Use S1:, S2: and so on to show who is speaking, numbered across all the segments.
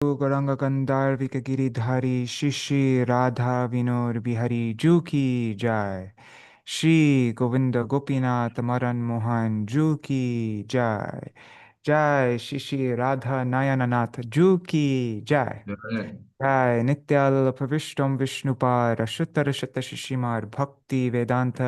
S1: गौरंग कंदार्विक गिरिधारी श्री श्री राधा विनोद बिहारी जू की जय। श्री गोविंद गोपीनाथ मदन मोहन जू की जय। जय श्री श्री राधा नयननाथ जू की जय।
S2: जय
S1: जय नित्याल प्रविष्टम विष्णुपाद अशुतर शत शिशिमार भक्ति वेदांत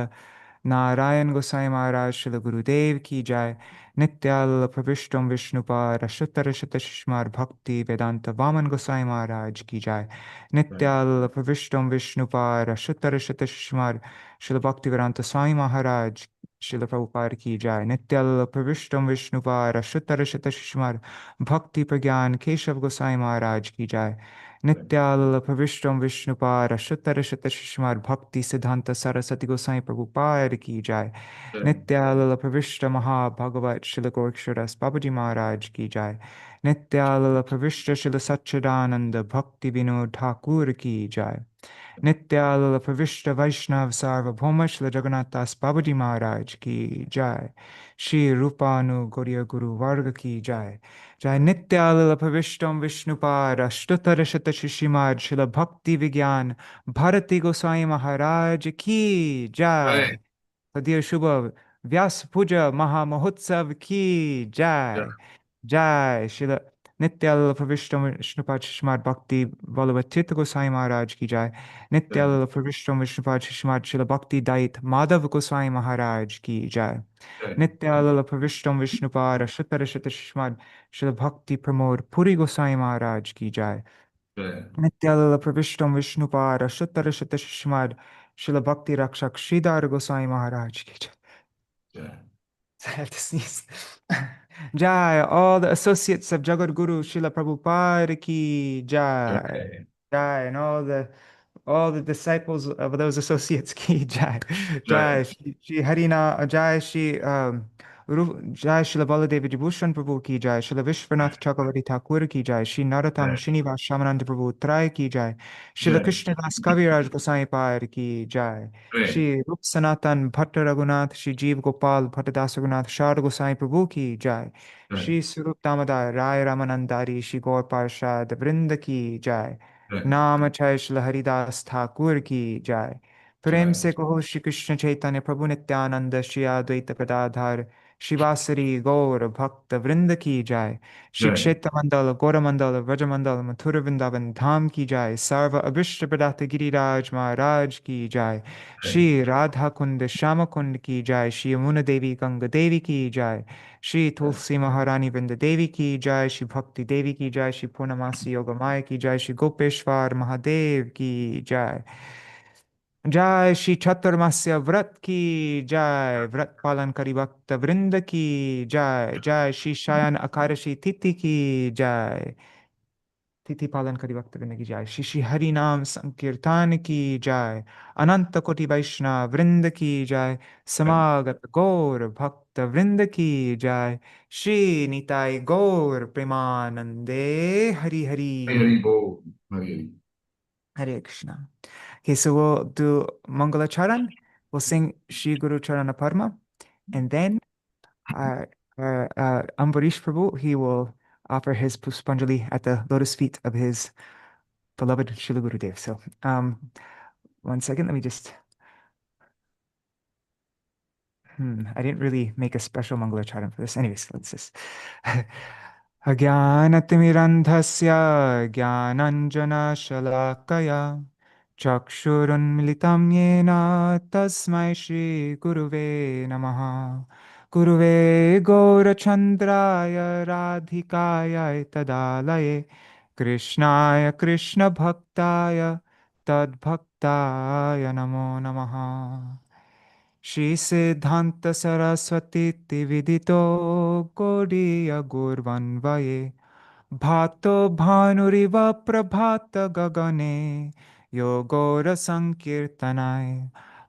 S1: नारायण गोसाई महाराज श्री गुरुदेव की जय। नित्याल प्रविष्टम विष्णुपाद अशुतर शत शिशिमार भक्ति वेदांत वामन गोसाई महाराज की जय। नित्याल प्रविष्टम विष्णुपाद अशुतर शत शिशिमार श्री भक्ति वेदांत स्वामी महाराज श्रील प्रभुपाद की जय। नित्याल प्रविष्टम विष्णुपाद अशुतर शत शिशिमार भक्ति प्रज्ञान केशव गोसाई महाराज की जय। नित्याल प्रविष्टम विष्णुपाद अशुतर शत शिशुमार भक्ति सिद्धांत सरस्वती गोसाई प्रभुपाद की जय। नित्याल प्रविष्ट महाभगवत शिल गोरक्षरस बाबूजी महाराज की जय। नित्याल प्रविष्ट शिल सच्चिदानंद भक्ति विनोद ठाकुर की जय। नित्याल प्रविष्ट वैष्णव सार्वभौम श्री जगन्नाथ दास बाबूजी महाराज की जय। श्री रूपानु गौरी गुरु वर्ग की जय। जय नित्याल प्रविष्टम विष्णुपाद अष्टोत्तर शत शिशिमार श्रील भक्ति विज्ञान भारती गोस्वामी महाराज की जय। सदैव शुभ व्यास पूजा महामहोत्सव की जय। जय श्रील नित्याल प्रविष्टम विष्णुपाद शिशुमार भक्ति बलवचित गोसाई महाराज की जय। नित्याल प्रविष्टम विष्णुपाद शिशुमार श्रील भक्ति दायित माधव गोसाई महाराज की जय। नित्याल प्रविष्टम विष्णुपाद अशुतर शत शिशुमार श्रील भक्ति प्रमोद पुरी गोसाई महाराज की जय। नित्याल प्रविष्टम विष्णुपाद अशुतर शत शिशुमार श्रील भक्ति रक्षक श्रीधर गोसाई महाराज की जय। I have to sneeze. Jai, all the associates of Jagat Guru Srila Prabhupada ki Jai. Jai, and all the disciples of those associates ki Jai. Jai, Shri Harina, Jai, Jai Srila Baladev Vibhushan Prabhu ki Jai. Srila Vishwanath Chakravarti Thakur ki Jai. Shri Narottam Srinivas Shamananda Prabhu Trai ki Jai. Srila Krishna Das Kaviraj Gosai Par ki Jai. Shri रूप सनातन भट्ट रघुनाथ श्री जीव गोपाल भट्टदास रघुनाथ शारद गोसाई प्रभु की जय। श्री स्वरूप दामोदर राय रामानंदारी श्री गौर पार्षद वृंद की जय। नाम छय श्री हरिदास ठाकुर की जय। प्रेम से कहो श्री कृष्ण चैतन्य प्रभु नित्यानंद श्री अद्वैत गदाधर शिवासरी गौर भक्त वृंद की जय। श्री क्षेत्र मंडल गौरमंडल व्रजमंडल मथुर वृंदावन धाम की जय। सर्व अभिष्ट प्रदात गिरिराज महाराज की जय। श्री राधा कुंड श्याम कुंड की जय। श्री यमुना देवी गंगा देवी की जय। श्री तुलसी महारानी वृंद देवी की जय। श्री भक्ति देवी की जय। श्री पूर्णमासी योग माया की जय। श्री गोपेश्वर महादेव की जय। जय श्री चतुर्मास्य व्रत की जय। व्रत पालन करी भक्त वृंद की जय। जय श्री शयन एकादशी तिथि की जय। तिथि पालन करी भक्त वृंद की जय। श्री श्री हरि नाम संकीर्तन की जय। अनंत कोटि वैष्णव वृंद की जय। समागत गौर भक्त वृंद की जय। श्री निताई गौर प्रेमानंदे Hari Hari Hare Krishna. Okay, so we'll do Mangala Charan. We'll sing Shri Guru Charana Parma, and then Ambarish Prabhu, he will offer his Puṣpāñjali at the lotus feet of his beloved Srila Gurudev. So, 1 second, let me just. I didn't really make a special Mangala Charan for this. Anyways, let's just. Ajnanatimirandhasya jnananjana shalakaya चक्षुरुन्मिलितं येन तस्मै श्रीगुरुवे नमः। गुरुवे गौरचन्द्राय राधिकाय तदालये कृष्णाय कृष्णभक्ताय तद्भक्ताय नमो नमः। श्रीसिद्धान्त सरस्वती विदितो गौडीय गुर्वन्वये भातो भानुरिव प्रभात गगने योगोरसंकीर्तनाय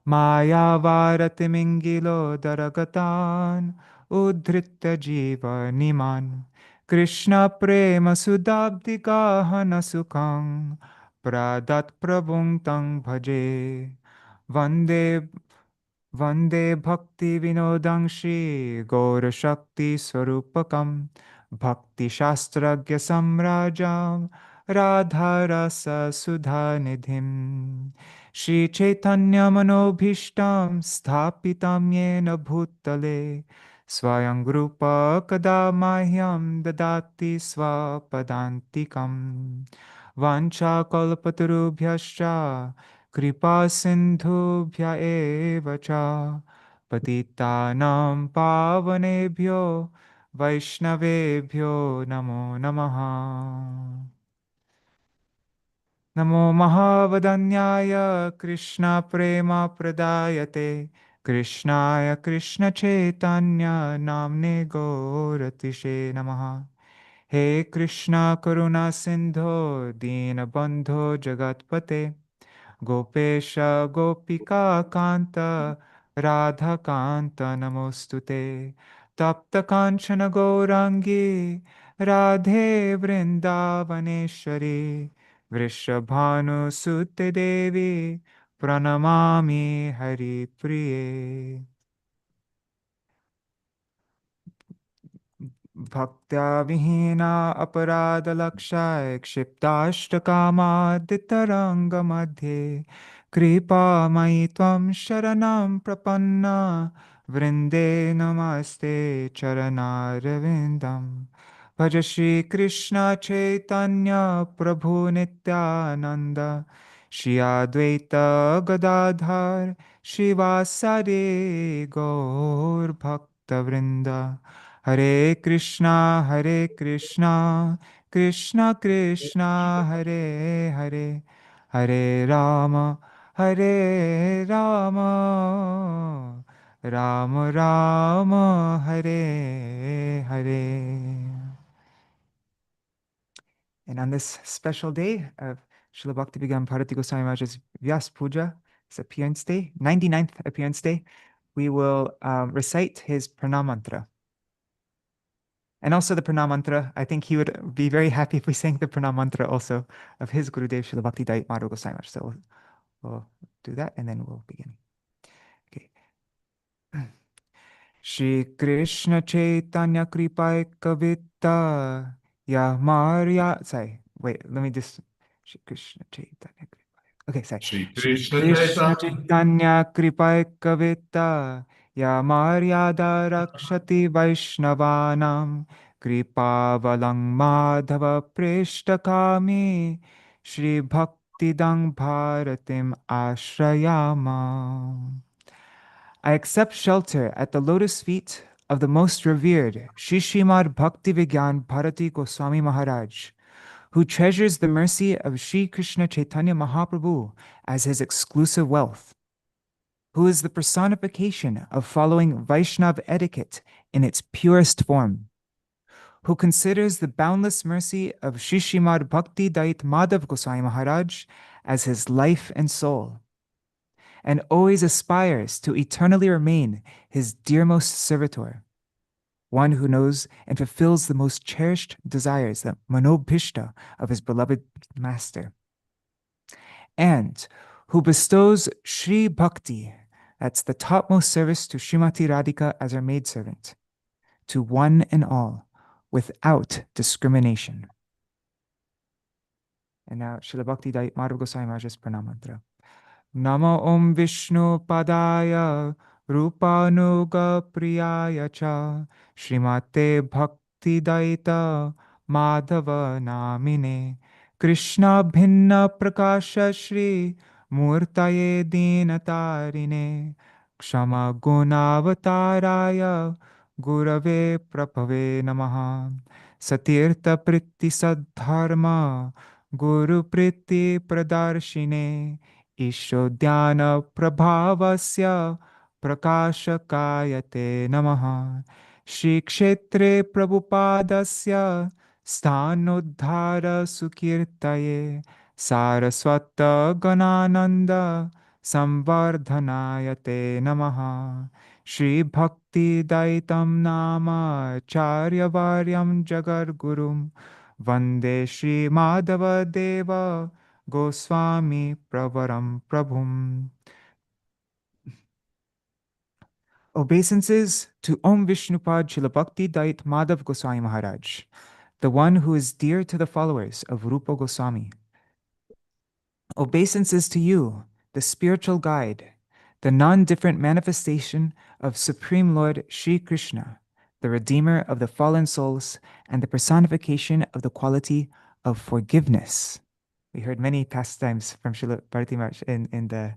S1: मायावारतिमिङ्गिलोदरगतान् उद्धृत्य जीवनिमान् कृष्णप्रेमसुधाब्धिगाहनसुखं प्रदत्प्रभुं तं भजे। वन्दे वन्दे भक्तिविनोदं श्रीगौरशक्तिस्वरूपकं Bhakti Shastragya Samrajam Radharasa Sudhanidhim Shri Chaitanya Manobhishtam Sthapitam Yena Bhutale Swayam Rupa Kada Mahyam Dadati Swapadantikam Vancha Kalpatarubhyascha Kripa Sindhubhya Eva Cha Patitanam Pavanebhyo Vaishnavebhyo Namo Namaha. Namo Mahavadanyaya Krishna Prema Pradayate Krishnaya Krishna Chaitanya Namne Gauratishe Namaha. He Krishna Karuna Sindho Dīnabandho Jagatpate Gopesha Gopika Kanta Radha Kanta Namostute Tapta Kanchana Gaurangi Radhe Vrindavaneshwari Vrishabhanu Sute Devi Pranamami Hari Priye Bhaktya Vihina Aparada Lakshaya Kshiptashtaka Ditaranga Madhye Kripa Maitvam Sharanam Prapanna Vrinde Namaste Charanarvindam Bhaja Shri Krishna Chaitanya Prabhu Nityananda Shri Advaita Gadadhar Shivasari Gaur Bhakta Vrinda Hare Krishna, Krishna Krishna, Hare Hare, Hare Rama, Hare Rama, Rama Rama, Hare Hare. And on this special day of Śrīla Bhakti Vijñāna Bhāratī Gosvāmī Mahārāja's Vyas Puja, his appearance day, 99th appearance day, we will recite his Praṇāma mantra. And also the Praṇāma mantra. I think he would be very happy if we sang the Praṇāma mantra also of his Gurudev Śrīla Bhakti Dayita Madhava Gosvāmī. So we'll do that and then we'll begin. Okay. Śrī Kṛṣṇa Caitanya kṛpaika vittaḥ ya maryādā. Sorry, wait, let me just. Śrī Kṛṣṇa Caitanya kṛpaika. Okay, sorry.
S2: Śrī
S1: Śrī
S2: Kṛṣṇa
S1: Kṛṣṇa Caitanya kṛpaika vittaḥ ya maryādā rakṣati vaiṣṇavānāṁ kṛpāvalaṁ Mādhava preṣṭha kāmī Śrī bhaktidaṁ bhāratim āśrayāmaḥ. I accept shelter at the lotus feet of the most revered Śrīmad Bhakti Vijñāna Bhāratī Gosvāmī Mahārāja, who treasures the mercy of Śrī Kṛṣṇa Caitanya Mahāprabhu as his exclusive wealth, who is the personification of following Vaishnava etiquette in its purest form, who considers the boundless mercy of Śrīmad Bhakti Dayita Mādhava Gosvāmi Mahārāja as his life and soul, and always aspires to eternally remain his dearmost servitor, one who knows and fulfills the most cherished desires, the manobhishta of his beloved master, and who bestows Śrī Bhakti, that's the topmost service to Śrīmati Rādhika as her maidservant, to one and all, without discrimination. And now, Śrīla Bhakti Madhava Gosvāmi Mahārāja's Praṇāma mantra. Namo Om Vishnu Padaya Rupanuga Priyaya Cha Śrīmate Bhakti Dayita Mādhava Namine Krishna Bhinna Prakasha Shri Murtaye Dīnatarine Kshama Gunavataraya Gurave Prabhave Namaha Satirtha Pritti Saddharma Guru Pritti Pradarshine Ishodhyana Prabhavasya Prakashakayate Namaha Shri Kshetre Prabhupadasya Sthanuddhara Sukirtaye Saraswata Ganananda Samvardhanayate Namaha Shri Bhakti Daitam Nama Charya Varyam Jagar Gurum Vande Shri Mādhava Deva Gosvāmī Pravaram Prabhum. Obeisances to Om Vishnupad Śrīla Bhakti Dayita Mādhava Gosvāmī Mahārāja, the one who is dear to the followers of Rupa Goswami. Obeisances to you, the spiritual guide, the non-different manifestation of Supreme Lord Śrī Kṛṣṇa, the Redeemer of the fallen souls and the personification of the quality of forgiveness. We heard many pastimes from Śrīla Bhakti Mahārāja in the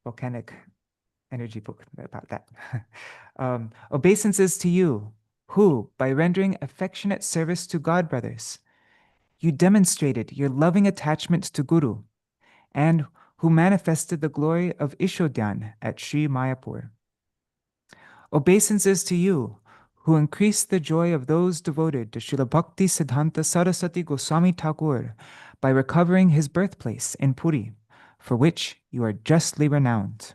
S1: volcanic energy book about that. Obeisances to you, who, by rendering affectionate service to God brothers, you demonstrated your loving attachment to Guru, and who manifested the glory of Ishodhyan at Sri Mayapur. Obeisances to you, who increased the joy of those devoted to Śrīla Bhakti Siddhanta Saraswati Goswami Thakur by recovering his birthplace in Puri, for which you are justly renowned.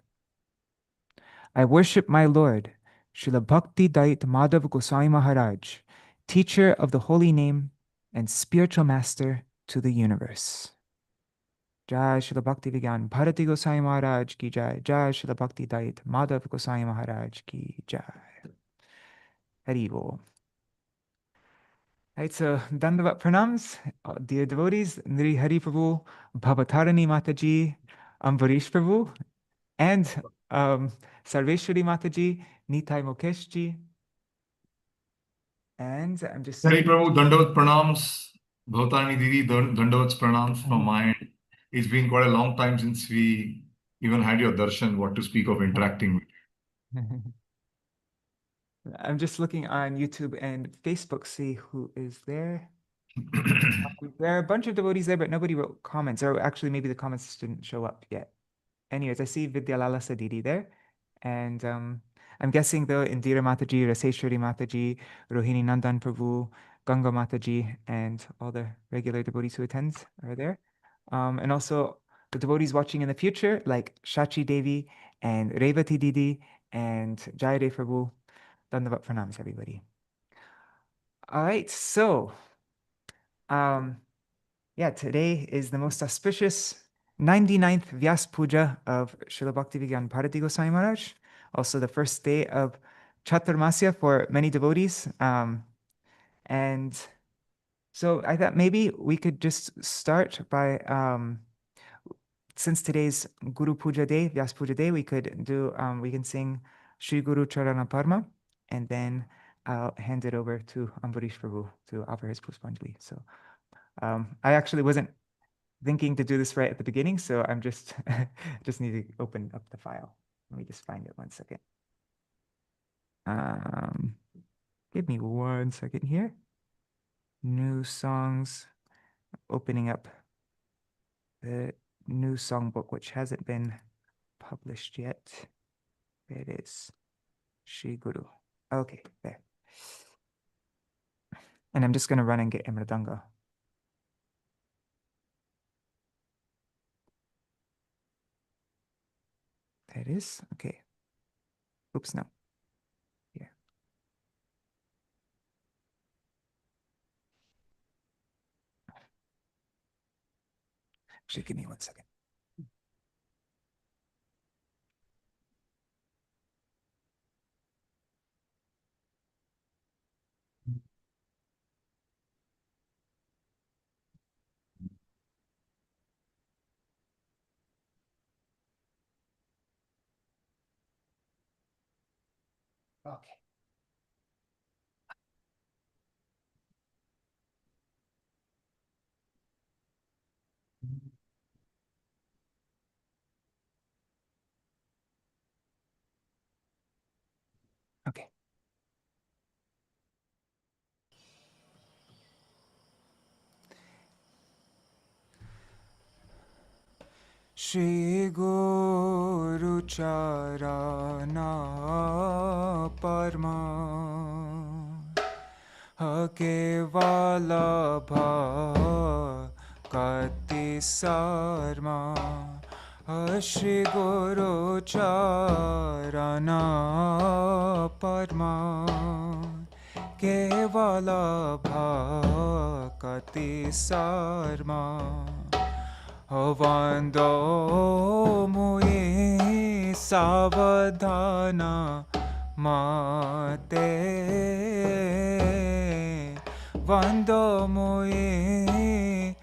S1: I worship my Lord, Śrīla Bhakti Dayita Mādhava Gosvāmī Mahārāja, teacher of the holy name and spiritual master to the universe. Jai Śrīla Bhakti Vijñāna Bhāratī Gosvāmī Mahārāja ki jai. Jai Śrīla Bhakti Dayita Mādhava Gosvāmī Mahārāja ki jai. Hari Bol. Right, so Dandavat Pranams, dear devotees, Nri Hari Prabhu, Bhavatarani Mataji, Ambarish Prabhu, and Sarveshwari Mataji, Nitai Mukeshji. And I'm just
S2: Hari Prabhu, Dandavat Pranams, Bhavatarani Didi, Dandavat Pranams from my end. It's been quite a long time since we even had your darshan, what to speak of interacting with.
S1: I'm just looking on YouTube and Facebook, see who is there. There are a bunch of devotees there, but nobody wrote comments, or actually maybe the comments didn't show up yet. Anyways, I see Vidyalala Sadidi there, and I'm guessing though Indira Mataji, Raseshwari Mataji, Rohini Nandan Prabhu, Ganga Mataji, and all the regular devotees who attend are there. And also the devotees watching in the future, like Shachi Devi and Revati Didi and Jayadev Prabhu. Dandavat Pranams, everybody. All right, so yeah, today is the most auspicious 99th Vyas Puja of Śrīla Bhakti Vijñāna Bhāratī Gosvāmī Mahārāja, also the first day of Chaturmasya for many devotees. And so I thought maybe we could just start by, since today's Guru Puja Day, Vyas Puja Day, we could do, we can sing Shri Guru Charana Parma, and then I'll hand it over to Ambarish Prabhu to offer his Puṣpāñjali. So I actually wasn't thinking to do this right at the beginning, so I'm just need to open up the file. Let me just find it 1 second. Give me 1 second here. New songs, opening up the new songbook, which hasn't been published yet. There it is, Shri Guru. Okay, there. And I'm just going to run and get Mridanga. There it is. Okay. Oops, no. Here. Actually, give me 1 second. Okay. Okay. Shri Guru Charana Parma Kevala Bhakti Sarma Shri Guru Charana Parma Kevala Bhakti Sarma Vando Muye savadhana mate vando mui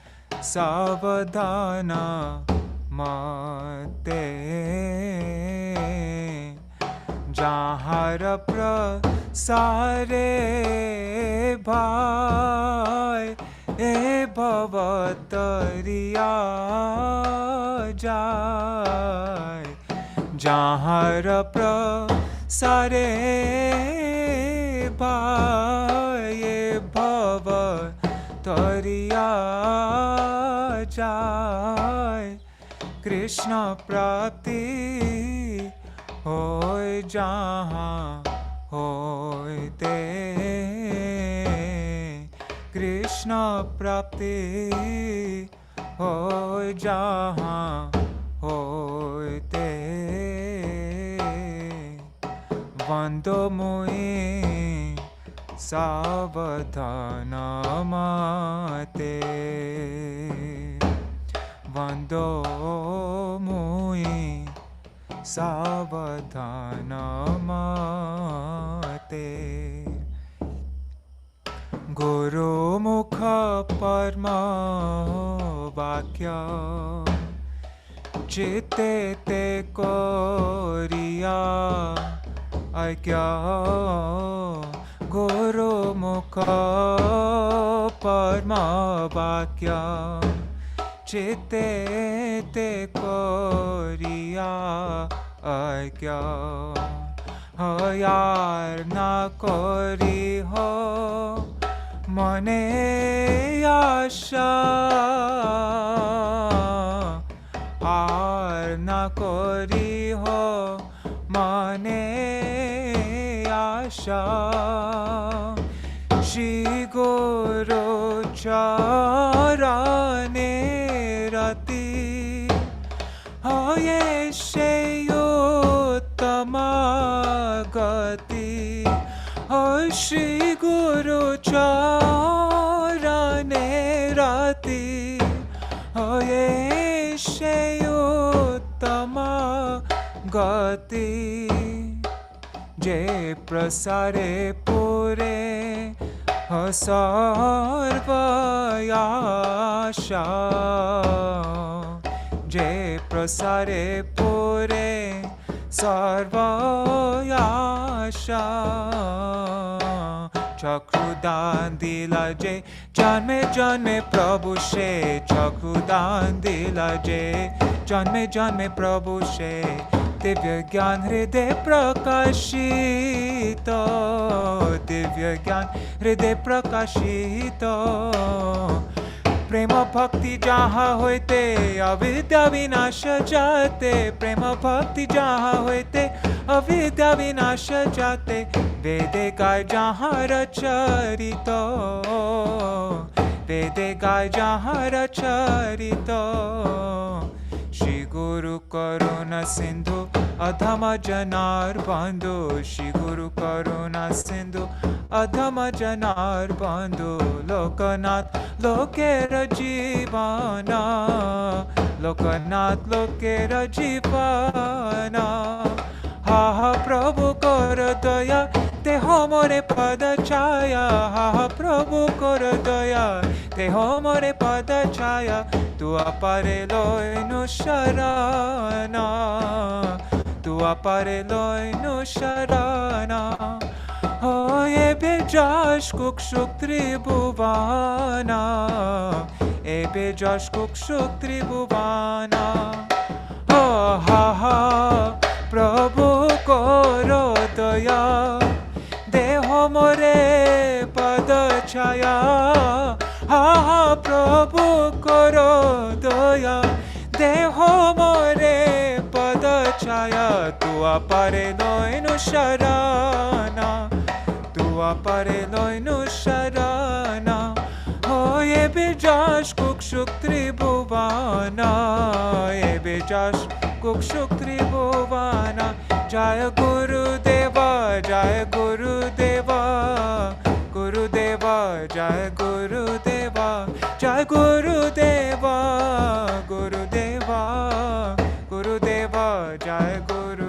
S1: savadhana mate jahar prasare bhai e bhavatariya jai jahar prasare bhai e bhavatariya jai Krishna prapti hoy jahan hoy te Krishna prapti hoy jahan hoy te vando mui savadhana mate vando mui savadhana mate Guru mukha parma vakya chitte te koriya aikya Guru mukha parma vakya chitte te koriya aikya hayar na kori ho mane asha har na kori ho mane asha Shri Guru charane rati hoye sheyuttama gati Shri Guru charane rati hoye sheyuttama gati je prasare pure sarvayasha je prasare pure sarvayasha chakrudan dila je janme janme prabhu she chakrudan dila je janme janme prabhu she Divya ज्ञान हृदय प्रकाशित दिव्य ज्ञान हृदय प्रकाशित प्रेम भक्ति जहाँ होते अविद्या विनाश जाते प्रेम भक्ति जहाँ होते अविद्या विनाश जाते वेदे गाय जहाँ रचरित वेदे गाय जहाँ रचरित Shri Guru Karuna Sindhu Adhama Janar Bandhu Shri Guru Karuna Sindhu Adhama Janar Bandhu Lokanath Lokera Jivana Lokanath Lokera Jivana Ha ha Prabhu Kara Daya Teho more pada chaya Ha Prabhu Kara Daya Teho more pada chaya Tu apare loinu sharana Tu apare loinu sharana Oye bejash kukshuk tribhuvana E bejash kukshuk tribhuvana Ha ha ha Prabhu karo daya Deho more pada chaya Ha ha Prabhu karo daya Deho more pada chaya Tu apare loinu sharana Tu apare loinu sharana Oye bejash kukshuk tribhuvana E bejash kukshuk tribhuvana Jaya Guru Deva Jaya Guru Deva Guru Deva Jaya Guru Deva Jaya Guru Deva Guru Deva Guru Deva Jaya Guru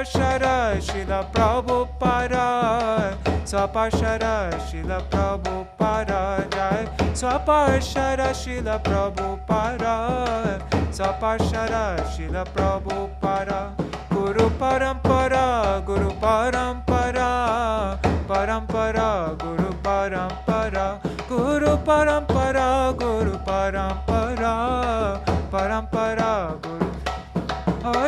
S1: Swapashara Śrīla Prabhupada, Swapashara Śrīla Prabhupada, Jai Swapashara Śrīla Prabhupada, Swapashara Śrīla Prabhupada. Guru Parampara, Guru Parampara, Parampara, Guru Parampara, Guru Parampara, Guru Parampara, Parampara, Guru.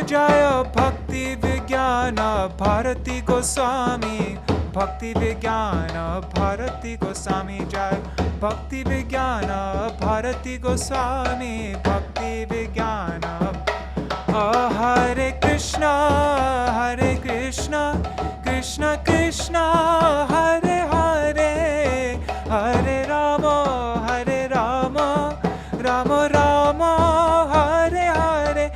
S1: Jaya Bhakti Vijñāna Bhāratī Gosvāmī, Bhakti Vijñāna Bhāratī Gosvāmī, Jaya Bhakti Vijñāna Bhāratī Gosvāmī, Bhakti Vijñāna. Hare Krishna, Krishna Krishna, Hare Hare, Hare Rama, Rama Rama, Hare Hare.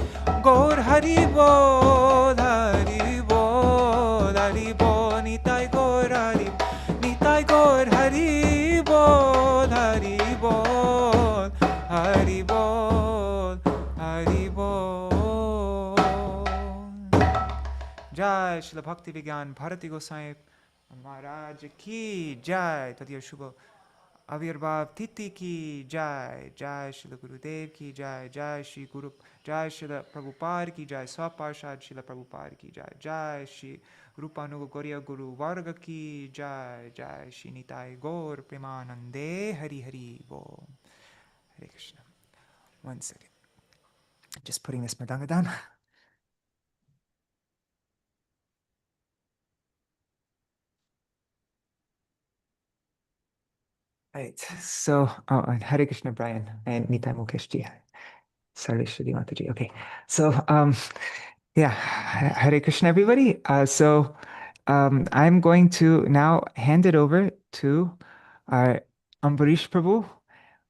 S1: Gaur Hari Bol, Hari Bol, Hari Bol, Nitai Gaur Hari, Nitai Gaur Hari Bol, Hari Bol, Hari Bol, Hari Bol. Jai Śrīla Bhakti Vijñāna Bhāratī Gosvāmī Mahārāja ki Jai. Tadiya Shubha Avirbhav Titi ki Jai. Jai Śrīla Gurudev ki Jai. Jai Śrī Guru, Jai Śrīla Prabhupada ki Jai. Swaparshad Śrīla Prabhupada ki Jai. Jai Śrī Rupanuga Gauriya Guru Varga ki Jai. Jai Śrī Nitai Gaur Premanande Hari Hari Bol. Hare Krishna. 1 second. Just putting this madanga down. Right, so, and Hare Krishna, Brian, and Nitai Mukesh ji. Sorry, Shri Mataji. Okay, so, yeah, Hare Krishna, everybody. I'm going to now hand it over to our Ambarish Prabhu,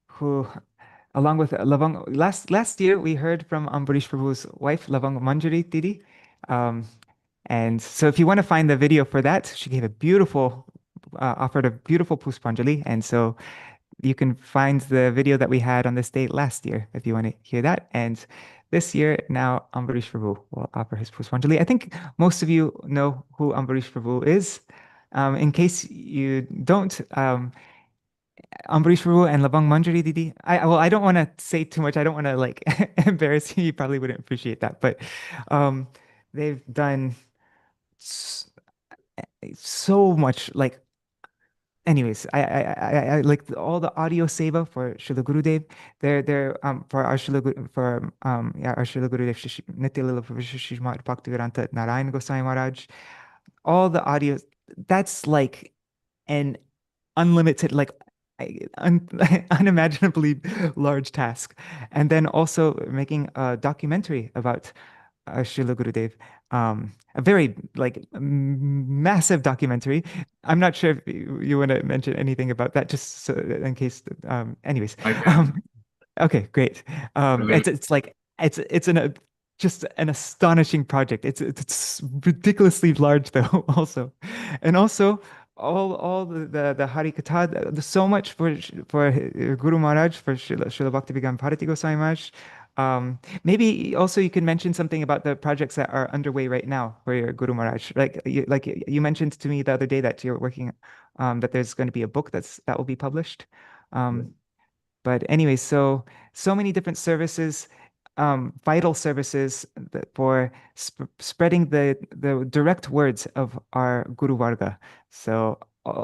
S1: who, along with Lavang, last year we heard from Ambarish Prabhu's wife, Lavang Manjari Didi. And so if you want to find the video for that, she gave a beautiful offered a beautiful Puṣpāñjali, and so you can find the video that we had on this date last year if you want to hear that. And this year, now Ambarish Prabhu will offer his Puṣpāñjali. I think most of you know who Ambarish Prabhu is. In case you don't, Ambarish Prabhu and Lavang Manjari Didi. I don't want to say too much. I don't want to like embarrass you. You probably wouldn't appreciate that, but they've done so much, like. Anyways, I like all the audio seva for Srila Gurudev. They're for our Srila our Srila Gurudev Nitya Lila Śrīmad Bhakti Vedanta Narayan Gosai Maharaj. All the audio, that's like an unlimited, like unimaginably large task. And then also making a documentary about Srila Gurudev, a very like massive documentary. I'm not sure if you want to mention anything about that, just so, in case. Anyways, okay, great. It's like it's just an astonishing project. It's ridiculously large though, also, and also all the Hari Katha. There's so much for Guru Maharaj, for Śrīla Bhakti Vijñāna Bhāratī Gosvāmī Mahārāja. Maybe also you can mention something about the projects that are underway right now for your Guru Maharaj. Like you mentioned to me the other day that you're working, that there's going to be a book that will be published. But anyway, so many different services, vital services for spreading the direct words of our Guru Varga. So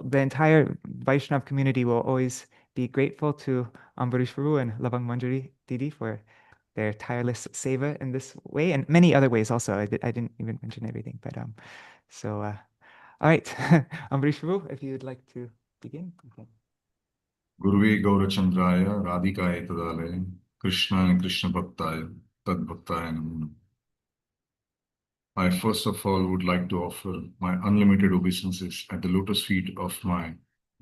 S1: the entire Vaishnava community will always be grateful to Ambarish Prabhu and Lavang Manjari Didi for their tireless seva in this way, and many other ways also. I didn't even mention everything, but all right, Ambarish Prabhu, if you'd like to begin. Okay.
S2: Guruve Gaurachandraya Radhikaya Tadalaya Krishna Krishna Bhaktaya Tad Bhaktaya Namo. I first of all would like to offer my unlimited obeisances at the lotus feet of my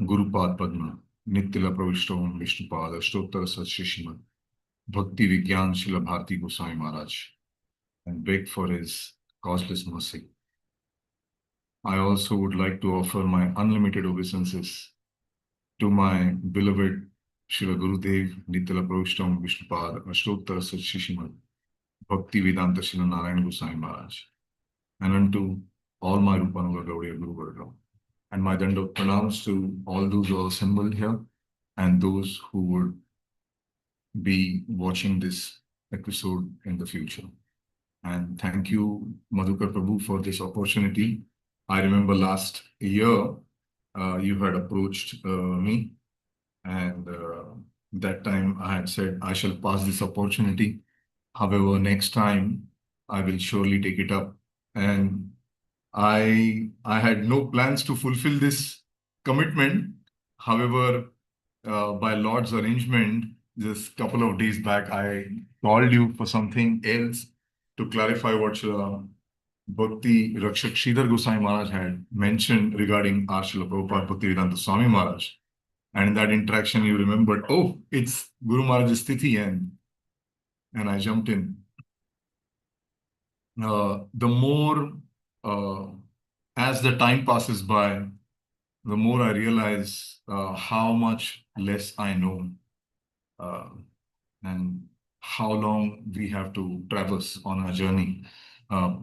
S2: Guru Pad Padma, Nityala Pravishtavam Vishnupada Ashtottara Satshishimad Bhakti Vijñāna Śrīla Bhāratī Gosvāmī Mahārāja, and beg for his causeless mercy. I also would like to offer my unlimited obeisances to my beloved Srila Gurudev Nityala Pravishtavam Vishnupada Ashtottara Satshishimad Bhakti Vedanta Śrīla Narayana Gosvāmī Mahārāja. and unto all my Rupanuga Gaudiya Guru Varga. And my Danda pranams to all those who are assembled here and those who would be watching this episode in the future. And thank you, Madhukar Prabhu, for this opportunity. I remember last year you had approached me, and that time I had said I shall pass this opportunity. However, next time I will surely take it up. And I had no plans to fulfill this commitment. However, by Lord's arrangement, just a couple of days back, I called you for something else to clarify what Bhakti Rakshak Sridhar Goswāmī Mahārāja had mentioned regarding our Śrīla Prabhupada Bhakti Vedanta Swami Mahārāja. And in that interaction, you remembered, oh, it's Guru Maharaj's Tithi, and I jumped in. The more, as the time passes by, the more I realize how much less I know and how long we have to traverse on our journey.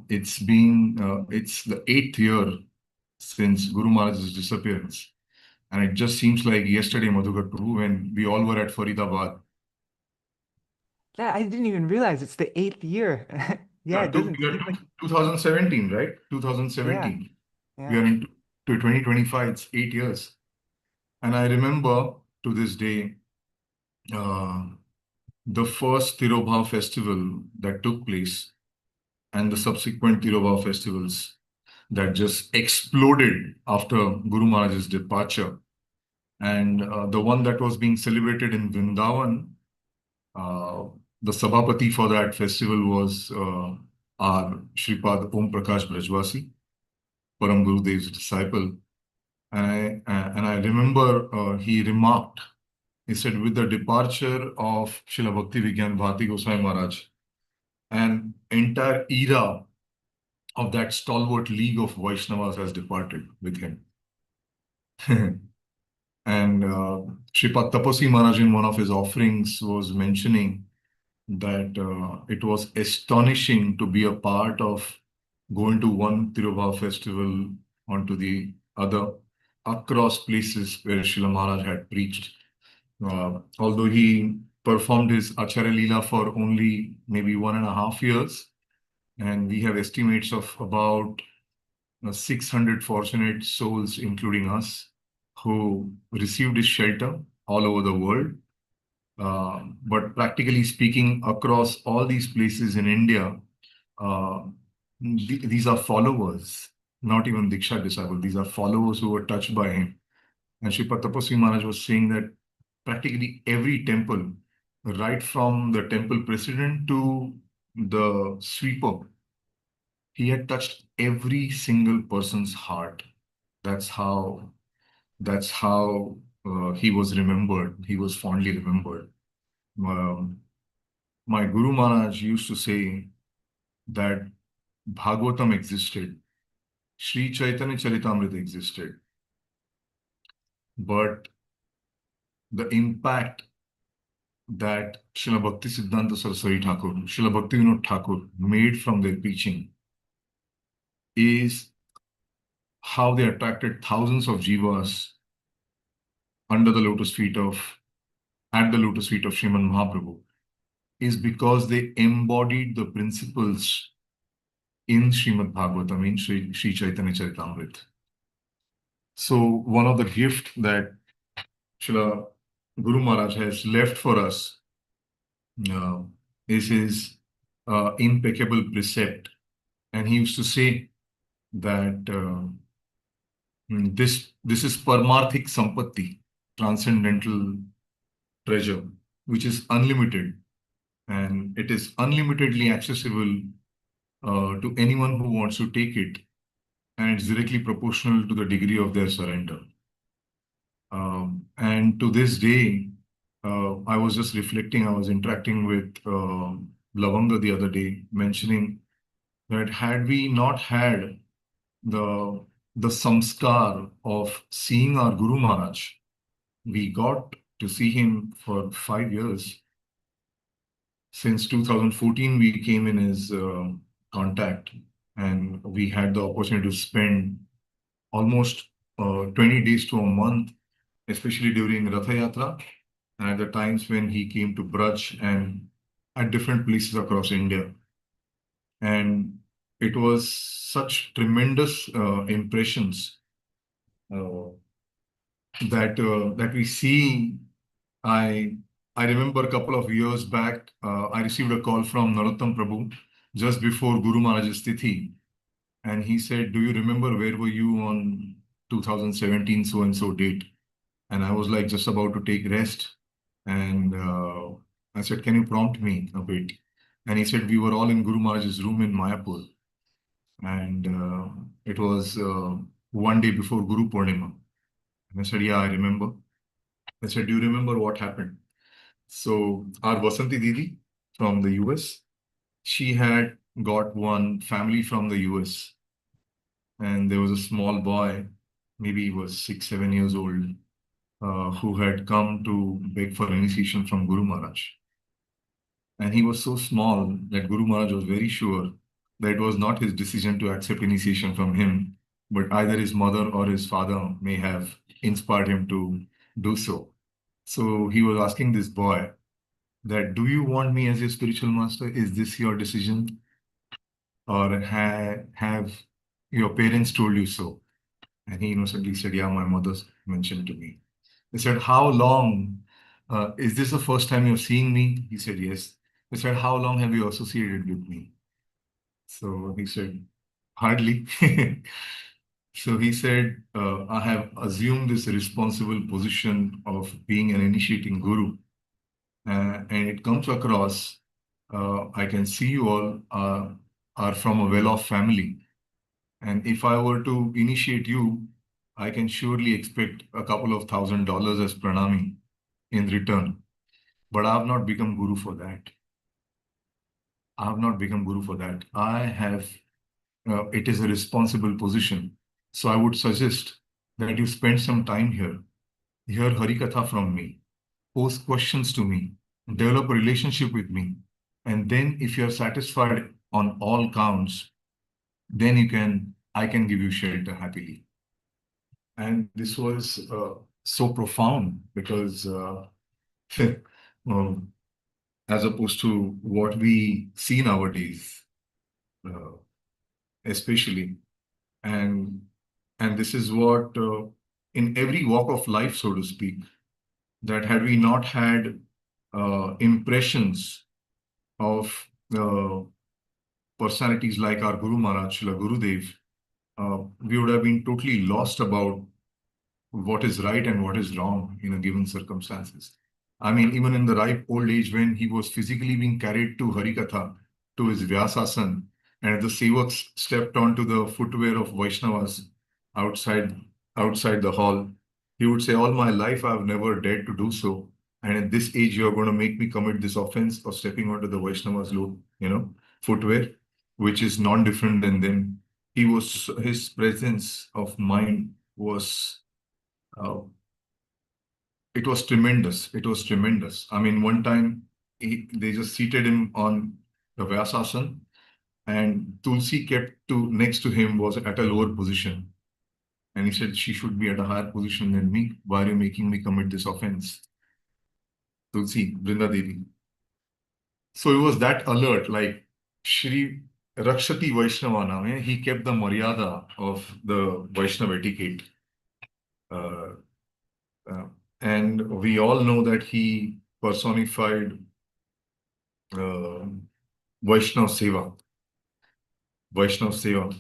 S2: It's the 8th year since Guru Maharaj's disappearance. And it just seems like yesterday, Madhukar Prabhu, when we all were at Faridabad.
S1: Yeah, I didn't even realize it's the 8th year. Yeah, it doesn't
S2: we are
S1: seem like
S2: 2017, right? 2017.
S1: yeah.
S2: We are into 2025, it's 8 years. And I remember to this day, the first Tirobhav festival that took place and the subsequent Tirobhav festivals that just exploded after Guru Maharaj's departure. And the one that was being celebrated in Vrindavan, the Sabhapati for that festival was our Shripad Om Prakash Brajvasi, Param Gurudev's disciple. And I remember he remarked, he said, with the departure of Śrīla Bhakti Vijñāna Bhāratī Gosvāmī Mahārāja, an entire era of that stalwart league of Vaishnavas has departed with him. And Shripad Tapasvi Maharaj in one of his offerings was mentioning that it was astonishing to be a part of going to one Tirobhav festival onto the other across places where Srila Maharaj had preached. Although he performed his Acharya Leela for only maybe 1.5 years, and we have estimates of about 600 fortunate souls, including us, who received his shelter all over the world. But practically speaking, across all these places in India, these are followers, not even Diksha disciples. These are followers who were touched by him. And Shripad Tapasvi Maharaj was saying that practically every temple, right from the temple president to the sweeper, he had touched every single person's heart. That's how he was remembered. He was fondly remembered. My Guru Maharaj used to say that Bhagavatam existed, Śrī Caitanya Charitamrita existed, but the impact that Srila Bhakti Siddhanta Saraswati Thakur, Srila Bhakti Vinod Thakur made from their preaching is how they attracted thousands of jivas at the lotus feet of Śrīmad Mahaprabhu, is because they embodied the principles in Śrīmad Bhagavatam, in Śrī Caitanya Charitamrita. So one of the gifts that Srila Guru Maharaj has left for us is his impeccable precept. And he used to say that this is Paramarthik Sampatti, transcendental treasure, which is unlimited. And it is unlimitedly accessible to anyone who wants to take it. And it's directly proportional to the degree of their surrender. And to this day, I was just reflecting, I was interacting with Lavanga the other day, mentioning that had we not had the samskar of seeing our Guru Maharaj, we got to see him for 5 years. Since 2014, we came in his contact. And we had the opportunity to spend almost 20 days to a month, especially during Ratha Yatra, and at the times when he came to Braj and at different places across India. And it was such tremendous impressions that we see. I remember a couple of years back, I received a call from Narottam Prabhu just before Guru Maharaj's Tithi. And he said, "Do you remember where were you on 2017 so-and-so date?" And I was like just about to take rest. And I said, "Can you prompt me a bit?" And he said, "We were all in Guru Maharaj's room in Mayapur. And it was one day before Guru Purnima." And I said, "Yeah, I remember." I said, "Do you remember what happened?" So our Vasanti Didi from the US, she had got one family from the US. And there was a small boy, maybe he was 6, 7 years old, who had come to beg for initiation from Guru Maharaj. And he was so small that Guru Maharaj was very sure that it was not his decision to accept initiation from him, but either his mother or his father may have inspired him to do so. So he was asking this boy that, "Do you want me as your spiritual master? Is this your decision? Or have your parents told you so?" And he innocently said, "Yeah, my mother's mentioned to me." They said, "How long? Is this the first time you're seeing me?" He said, "Yes." They said, "How long have you associated with me?" So he said, "Hardly." So he said, "I have assumed this responsible position of being an initiating guru. And it comes across, I can see you all are from a well-off family. And if I were to initiate you, I can surely expect a couple of $1,000 as pranami in return. But I have not become guru for that. I have not become guru for that. It is a responsible position. So I would suggest that you spend some time here, hear Harikatha from me, pose questions to me, develop a relationship with me. And then if you're satisfied on all counts, then I can give you shelter happily." And this was so profound because um, as opposed to what we see nowadays, uh, especially, and this is what in every walk of life, so to speak, that had we not had impressions of personalities like our Guru Maharaj, Srila Gurudev, we would have been totally lost about what is right and what is wrong in a given circumstances. I mean, even in the ripe old age, when he was physically being carried to Harikatha, to his Vyasasan, and the sevaks stepped onto the footwear of Vaishnavas outside the hall, he would say, "All my life I've never dared to do so. And at this age, you're going to make me commit this offense of stepping onto the Vaishnavas' footwear, which is non-different than them." His presence of mind was uh, it was tremendous. It was tremendous. I mean, one time they just seated him on the Vyasasan, and Tulsi kept next to him was at a lower position. And he said, "She should be at a higher position than me. Why are you making me commit this offense?" Tulsi, Brinda Devi. So he was that alert, like Shri Rakṣati Vaisṇavānāṁ. He kept the maryādā of the Vaishnava etiquette. Uh, uh, and we all know that he personified Vaishnav Seva. Vaishnav Seva.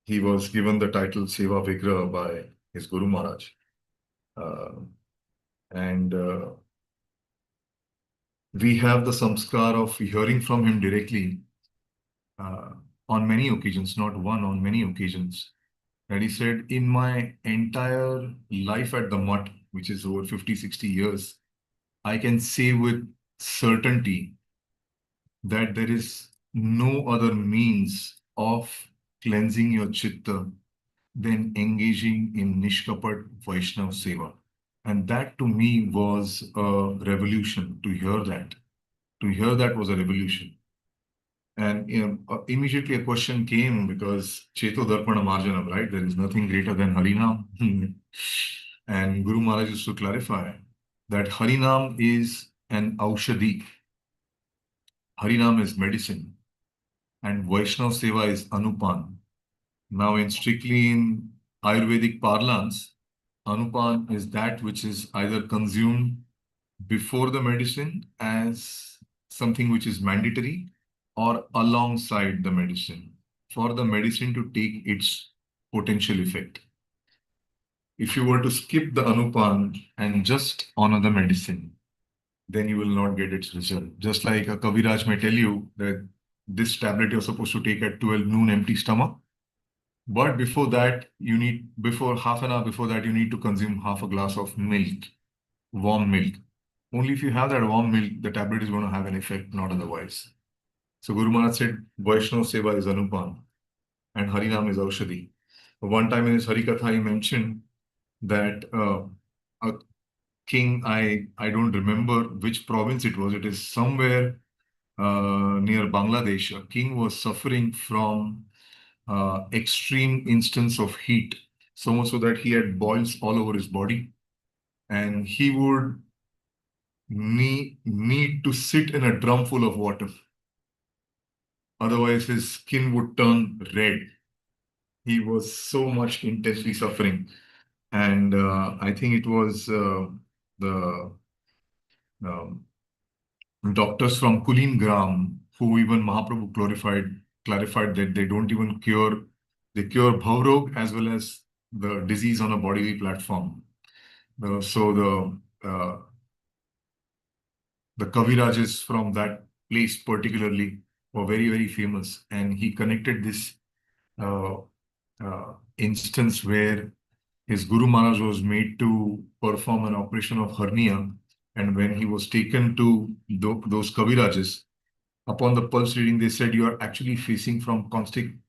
S2: He was given the title Seva Vigraha by his Guru Maharaj. And we have the samskar of hearing from him directly on many occasions, not one, on many occasions. And he said, "In my entire life at the mutt, which is over 50, 60 years, I can say with certainty that there is no other means of cleansing your chitta than engaging in Nishkapat Vaishnav Seva." And that to me was a revolution. To hear that was a revolution. And immediately a question came because Cheto Darpana Marjana, right? There is nothing greater than Harinam. And Guru Maharaj used to clarify that Harinam is an aushadhi. Harinam is medicine. And Vaishnav Seva is Anupan. Now, strictly in Ayurvedic parlance, Anupan is that which is either consumed before the medicine as something which is mandatory or alongside the medicine for the medicine to take its potential effect. If you were to skip the Anupan and just honor the medicine, then you will not get its result. Just like a Kaviraj may tell you that this tablet you're supposed to take at 12 noon empty stomach. But before that, before half an hour before that, you need to consume half a glass of milk, warm milk. Only if you have that warm milk, the tablet is going to have an effect, not otherwise. So Guru Maharaj said, Vaishnav Seva is Anupan and Harinam is Aushadhi. One time in his Harikatha, he mentioned that a king, I don't remember which province it was. It is somewhere near Bangladesh. A king was suffering from extreme instance of heat, so much so that he had boils all over his body, and he would need to sit in a drum full of water. Otherwise, his skin would turn red. He was so much intensely suffering. And I think it was the um, doctors from Kulingram who even Mahaprabhu clarified that they don't even cure, they cure bhavrog as well as the disease on a bodily platform. So the Kavirajas from that place particularly were very, very famous. And he connected this instance where his Guru Maharaj was made to perform an operation of hernia. And when he was taken to those Kavirajas, upon the pulse reading, they said, you are actually facing from constipation,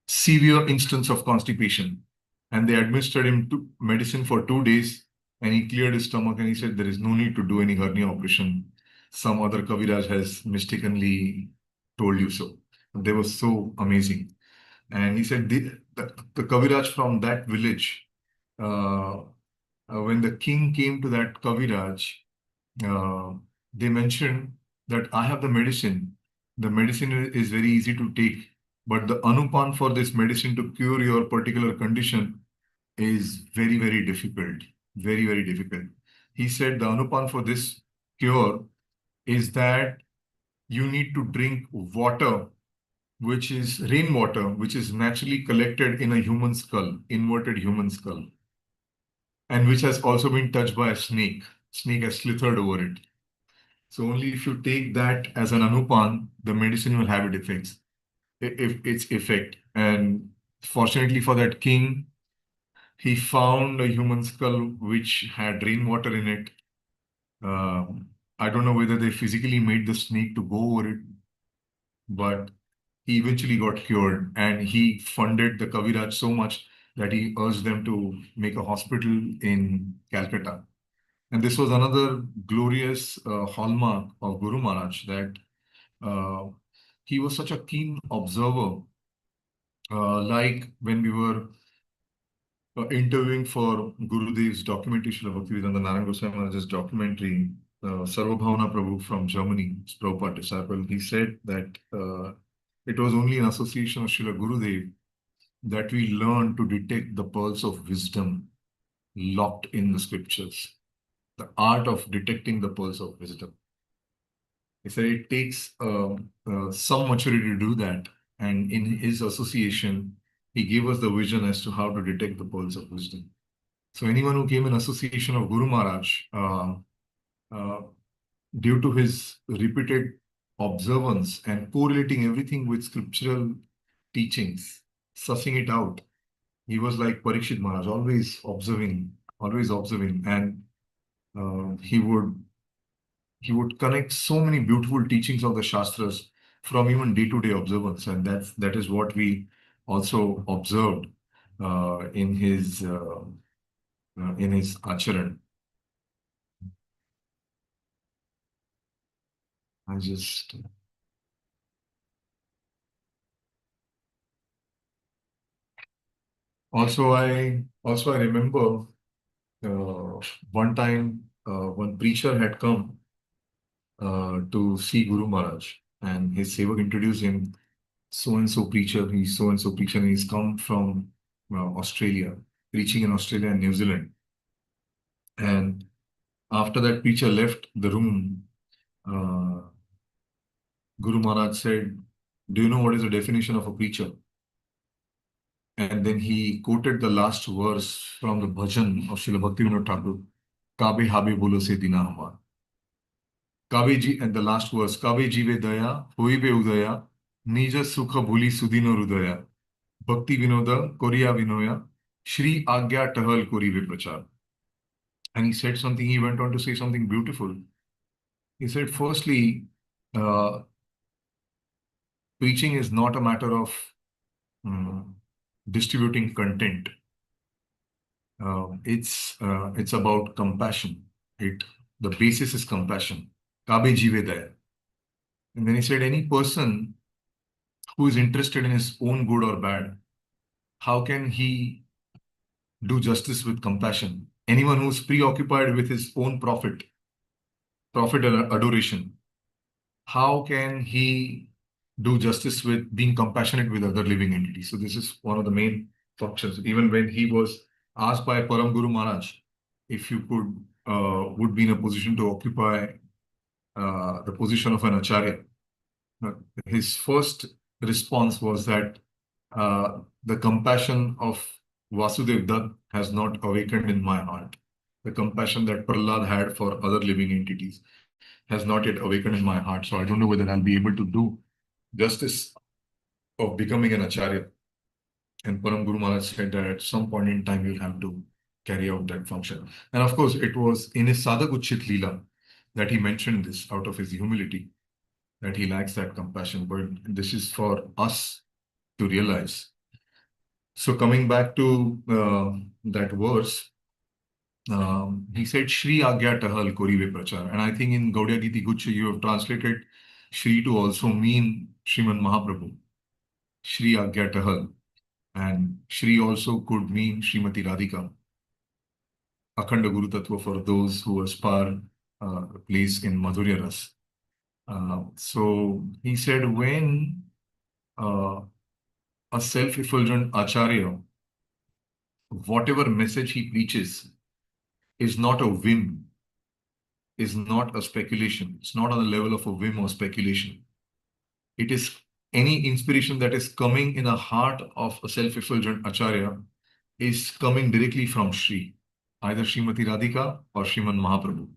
S2: severe instance of constipation. And they administered him to medicine for 2 days, and he cleared his stomach, and he said, there is no need to do any hernia operation. Some other Kaviraj has mistakenly told you so. They were so amazing. And he said, the Kaviraj from that village, when the king came to that Kaviraj, they mentioned that I have the medicine. The medicine is very easy to take, but the anupan for this medicine to cure your particular condition is very, very difficult. Very, very difficult. He said the anupan for this cure is that you need to drink water, which is rainwater, which is naturally collected in a human skull, inverted human skull, and which has also been touched by a snake. Snake has slithered over it. So only if you take that as an anupan, the medicine will have its effect. And fortunately for that king, he found a human skull which had rainwater in it. I don't know whether they physically made the snake to go over it, but he eventually got cured, and he funded the Kaviraj so much that he urged them to make a hospital in Calcutta. And this was another glorious hallmark of Guru Maharaj, that he was such a keen observer. Like when we were interviewing for Gurudev's documentary, Śrīla Bhakti Vijñāna Narayana Goswami Maharaj's documentary, Sarvabhavana Prabhu from Germany, his Prabhupada disciple, he said that it was only in association of Śrīla Gurudev that we learned to detect the pearls of wisdom locked in the scriptures, the art of detecting the pearls of wisdom. He said it takes some maturity to do that. And in his association, he gave us the vision as to how to detect the pearls of wisdom. So anyone who came in association of Guru Maharaj, due to his repeated observance and correlating everything with scriptural teachings, sussing it out, he was like Parikshit Maharaj, always observing, and he would connect so many beautiful teachings of the Shastras from even day-to-day observance, and that is what we also observed in his acharan. I just... Also, I remember one time one preacher had come to see Guru Maharaj, and his sevak introduced him. So and so preacher, he's so and so preacher, and he's come from Australia, preaching in Australia and New Zealand. And after that preacher left the room, Guru Maharaj said, "Do you know what is the definition of a preacher?" And then he quoted the last verse from the bhajan of Śrīla Bhakti Vijñāna Thakur, "Kabe habe bolo se dina hamar." Kabe ji, and the last verse, "Kabe jive daya, hoibe udaya, nija sukha bhuli sudino rudaya, bhakti vinoda koriya vinoya, Shri Agya Tahal Korive Prachar." And he said something, he went on to say something beautiful. He said, firstly, preaching is not a matter of distributing content. It's about compassion. The basis is compassion. Kabe jive daya. And then he said, any person who is interested in his own good or bad, how can he do justice with compassion? Anyone who's preoccupied with his own profit and adoration, how can he do justice with being compassionate with other living entities? So this is one of the main functions. Even when he was asked by Param Guru Maharaj if you would be in a position to occupy the position of an acharya, his first response was that the compassion of Vasudev Dutt has not awakened in my heart. The compassion that Prahlad had for other living entities has not yet awakened in my heart. So I don't know whether I'll be able to do justice of becoming an acharya. And Param Guru Maharaj said that at some point in time, you'll have to carry out that function. And of course, it was in his Sadhak Uchit Leela that he mentioned this out of his humility, that he lacks that compassion. But this is for us to realize. So coming back to that verse, he said, Shri Agya Tahal Korive Prachar. And I think in Gaudiya Giti Guchha, you have translated Shri to also mean Śrīmad Mahaprabhu, Shri Agya Tahal. And Shri also could mean Śrīmati Rādhika, Akhanda Guru Tattva for those who aspire a place in Madhurya Ras. So he said, when a self-effulgent acharya, whatever message he preaches is not a whim, is not a speculation. It's not on the level of a whim or speculation. It is any inspiration that is coming in the heart of a self-effulgent acharya is coming directly from Shri, either Śrīmati Rādhika or Śrīmad Mahaprabhu.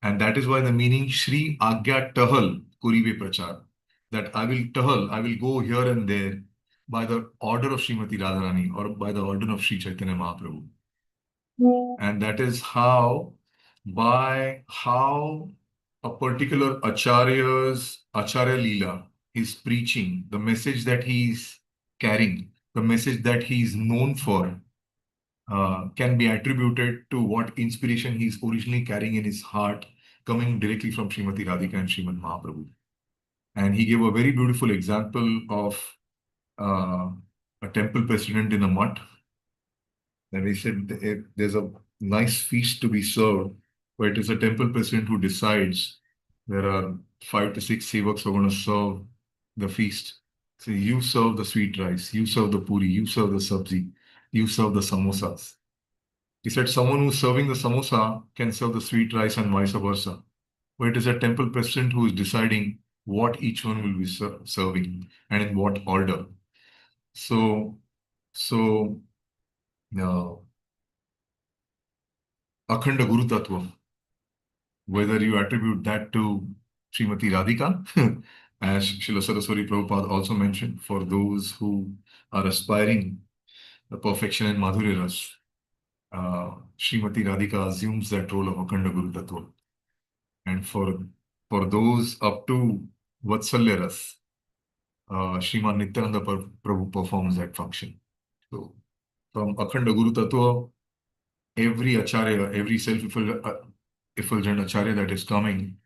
S2: And that is why the meaning Shri Agya Tahal Kurive Prachar, that I will go here and there by the order of Śrīmati Radharani or by the order of Śrī Chaitanya Mahaprabhu. And that is how a particular acharya's Acharya Leela is preaching, the message that he's carrying, the message that he's known for, can be attributed to what inspiration he's originally carrying in his heart, coming directly from Śrīmati Rādhika and Śrīmad Mahaprabhu. And he gave a very beautiful example of a temple president in a mutt. And he said, if there's a nice feast to be served, but it is a temple president who decides there are 5 to 6 sevaks who are going to serve the feast. So you serve the sweet rice, you serve the puri, you serve the sabzi, you serve the samosas. He said someone who's serving the samosa can serve the sweet rice and vice versa. But it is a temple president who is deciding what each one will be serving and in what order. So Akhanda Guru Tattva, whether you attribute that to Śrīmati Rādhika, as Srila Saraswati Prabhupada also mentioned, for those who are aspiring the perfection in Madhurya Ras, Śrīmati Rādhika assumes that role of Akhanda Guru Tattva. And for those up to Vatsalya Ras, Śrīman Nityananda Prabhu performs that function. So from Akhanda Guru Tattva, every acharya, every self-effulgent acharya that is coming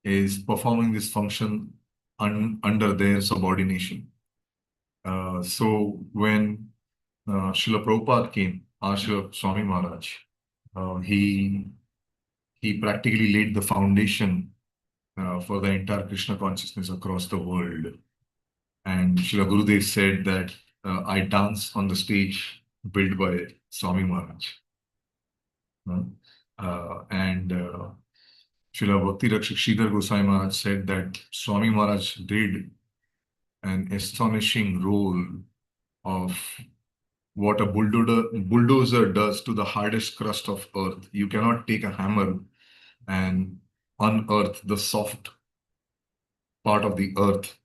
S2: is performing this function under their subordination. So when Srila Prabhupada came, Srila Swami Maharaj, he practically laid the foundation for the entire Krishna consciousness across the world. And Srila Gurudev said that I dance on the stage built by Swami Maharaj. And Srila Bhakti Sridhar Goswami Maharaj said that Swami Maharaj did an astonishing role of what a bulldozer does to the hardest crust of earth. You cannot take a hammer and unearth the soft part of the earth.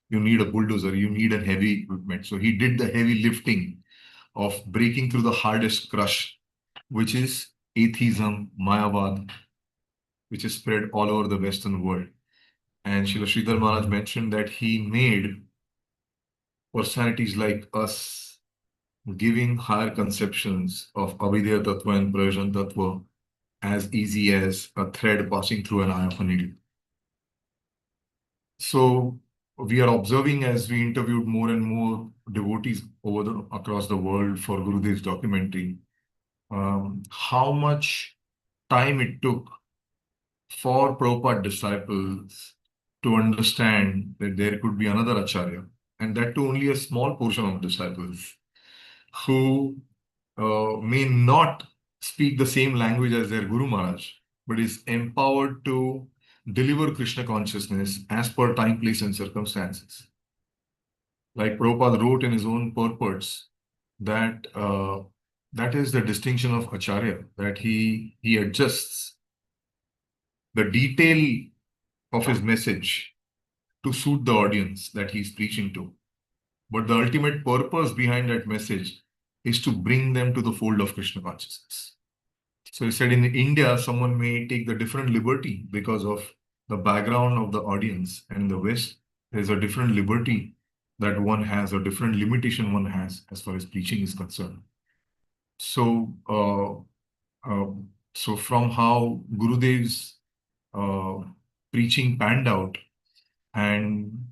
S2: You need a bulldozer, you need a heavy equipment. So he did the heavy lifting of breaking through the hardest crush, which is atheism, mayāvāda, which is spread all over the Western world. And Srila Sridhar Maharaj mentioned that he made personalities like us giving higher conceptions of avidya tattva and prayojan tattva as easy as a thread passing through an eye of a needle. So we are observing, as we interviewed more and more devotees across the world for Gurudev's documentary, how much time it took for Prabhupada disciples to understand that there could be another Acharya, and that to only a small portion of disciples who may not speak the same language as their Guru Maharaj, but is empowered to deliver Krishna consciousness as per time, place, and circumstances. Like Prabhupada wrote in his own purports that that is the distinction of Acharya, that he adjusts the detail of his message to suit the audience that he's preaching to. But the ultimate purpose behind that message is to bring them to the fold of Krishna consciousness. So he said in India, someone may take the different liberty because of the background of the audience. And in the West, there's a different liberty that one has, a different limitation one has as far as preaching is concerned. So, so from how Gurudev's preaching panned out, and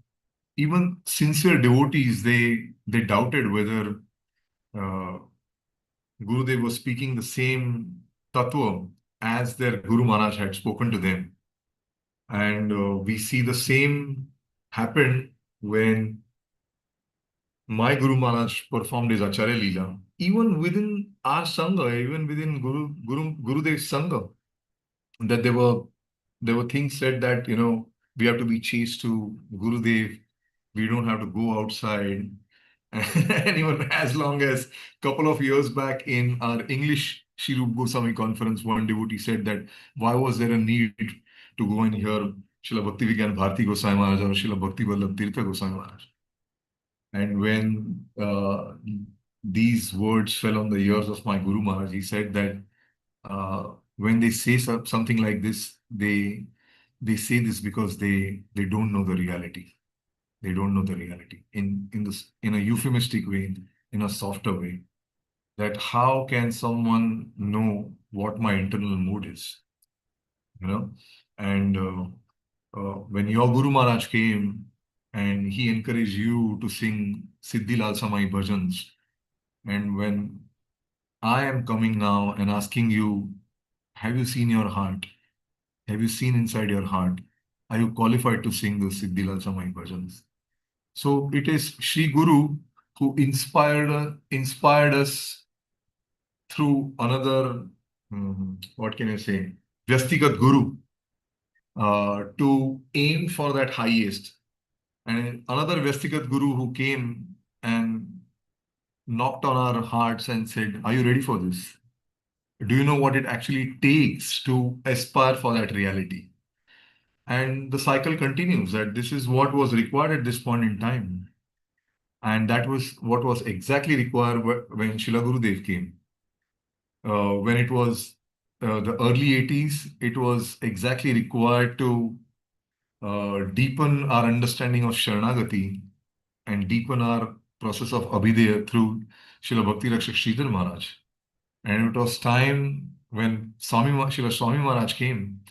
S2: even sincere devotees, they doubted whether Gurudev was speaking the same tattva as their Guru Maharaj had spoken to them. And we see the same happen when my Guru Maharaj performed his Acharya Leela. Even within our Sangha, even within Gurudev's Sangha, that there were things said that, we have to be chaste to Gurudev, we don't have to go outside. And even as long as a couple of years back in our English Śrīla Gosvāmī conference, one devotee said that why was there a need to go and hear Śrīla Bhakti Vijñāna Bhāratī Gosvāmī Mahārāja or Śrīla Bhakti Vallabh Tirtha Gosvāmī Mahārāja? And when these words fell on the ears of my Guru Maharaj, he said that when they say something like this, they say this because they don't know the reality. They don't know the reality in a euphemistic way, in a softer way. That how can someone know what my internal mood is? And when your Guru Maharaj came and he encouraged you to sing Siddhi Lalsa Mai bhajans, and when I am coming now and asking you, have you seen your heart? Have you seen inside your heart? Are you qualified to sing the Siddhi Lalsa Mai bhajans? So it is Sri Guru who inspired us through another, what can I say, Vyastigat Guru, to aim for that highest. And another Vyastigat Guru who came and knocked on our hearts and said, are you ready for this? Do you know what it actually takes to aspire for that reality? And the cycle continues, that this is what was required at this point in time. And that was what was exactly required when Srila Gurudev came. When it was the early 80s, it was exactly required to deepen our understanding of Sharanagati and deepen our process of Abhidheya through Srila Bhakti Rakshak Sridhar Maharaj. And it was time when Srila Swami Maharaj came,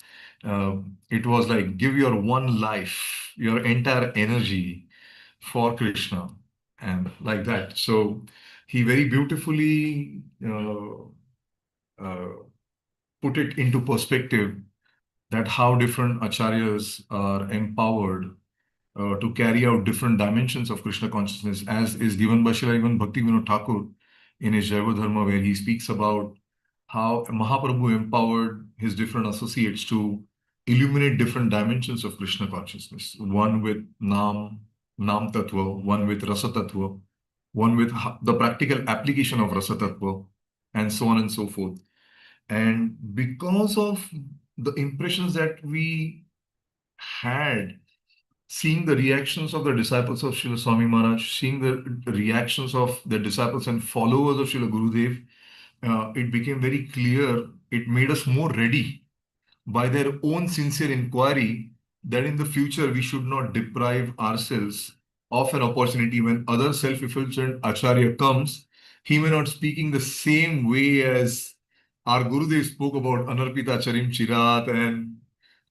S2: It was like, give your one life, your entire energy for Krishna, and like that. So he very beautifully uh, put it into perspective that how different acharyas are empowered to carry out different dimensions of Krishna consciousness, as is given by Srila even Bhakti Vinod Thakur in his Jaiva Dharma, where he speaks about how Mahaprabhu empowered his different associates to illuminate different dimensions of Krishna consciousness. One with Nam Tattva, one with Rasa Tattva, one with the practical application of Rasa Tattva, and so on and so forth. And because of the impressions that we had, seeing the reactions of the disciples of Srila Swami Maharaj, seeing the reactions of the disciples and followers of Srila Gurudev, it became very clear, it made us more ready by their own sincere inquiry that in the future we should not deprive ourselves of an opportunity when other self-effulgent Acharya comes. He may not speaking the same way as our Gurudev spoke about Anarpita Charim Chirat and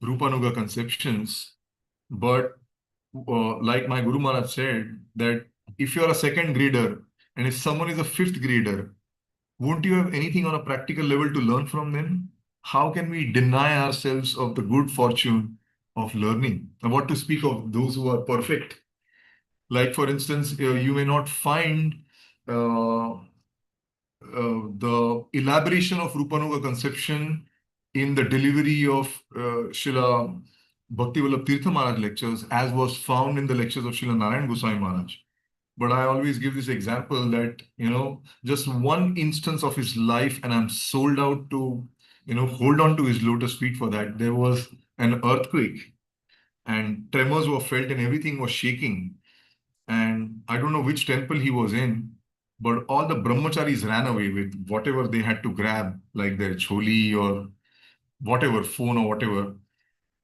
S2: Rupanuga conceptions, but like my Guru Maharaj said, that if you are a second grader and if someone is a fifth grader, won't you have anything on a practical level to learn from them? How can we deny ourselves of the good fortune of learning? And what to speak of those who are perfect? Like, for instance, you may not find the elaboration of Rupanuga conception in the delivery of Srila Bhakti Vallabh Tirtha Maharaj lectures, as was found in the lectures of Srila Narayan Goswami Maharaj. But I always give this example that, just one instance of his life, and I'm sold out to, hold on to his lotus feet for that. There was an earthquake and tremors were felt and everything was shaking. And I don't know which temple he was in, but all the brahmacharis ran away with whatever they had to grab, like their choli or whatever, phone or whatever.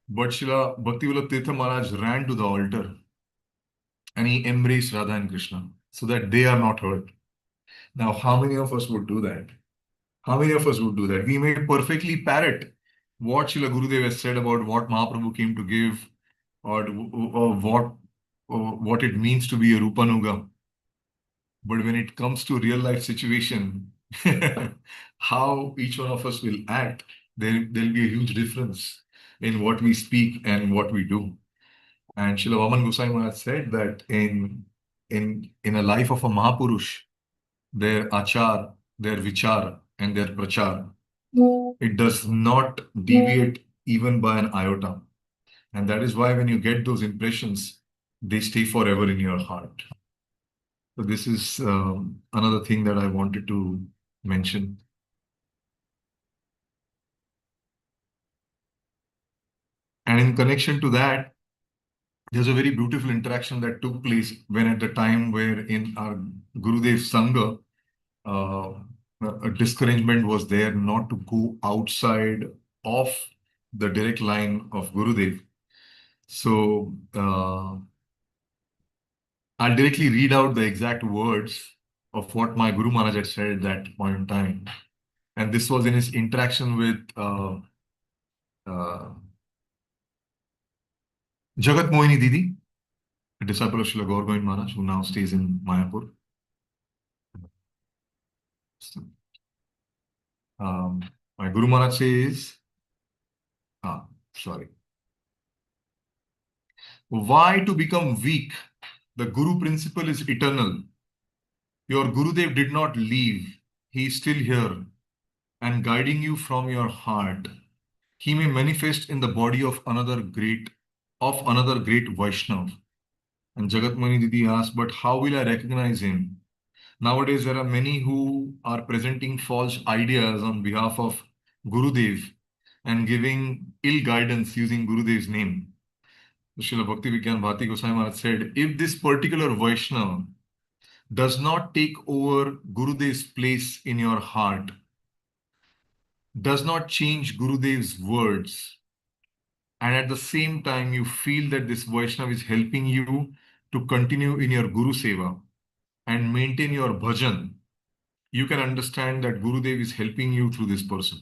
S2: But Srila Bhakti Vallabh Tirtha Maharaj ran to the altar and he embraced Radha and Krishna so that they are not hurt. Now, how many of us would do that? How many of us would do that? We may perfectly parrot what Srila Gurudev has said about what Mahaprabhu came to give, or what it means to be a Rupanuga. But when it comes to real life situation, how each one of us will act, there'll be a huge difference in what we speak and what we do. And Srila Vaman Goswami Maharaj said that in a life of a Mahapurush, their achar, their vichar, and their prachar, it does not deviate even by an iota. And that is why when you get those impressions, they stay forever in your heart. So this is another thing that I wanted to mention. And in connection to that, there's a very beautiful interaction that took place when at the time where in our Gurudev Sangha, a discouragement was there not to go outside of the direct line of Gurudev. So I'll directly read out the exact words of what my Guru Maharaj had said at that point in time. And this was in his interaction with Jagat Mohini Didi, a disciple of Srila Gaur Govind Maharaj, who now stays in Mayapur. So, my Guru Maharaj says, sorry. Why to become weak? The Guru principle is eternal. Your Gurudev did not leave. He is still here and guiding you from your heart. He may manifest in the body of another great Vaishnav. And Jagat Mani Didi asked, but how will I recognize him? Nowadays, there are many who are presenting false ideas on behalf of Gurudev and giving ill guidance using Gurudev's name. Śrīla Bhakti Vijñāna Bhāratī Gosvāmī Mahārāja said, if this particular Vaishnava does not take over Gurudev's place in your heart, does not change Gurudev's words, and at the same time you feel that this Vaishnava is helping you to continue in your Guru Seva and maintain your bhajan, you can understand that Gurudev is helping you through this person.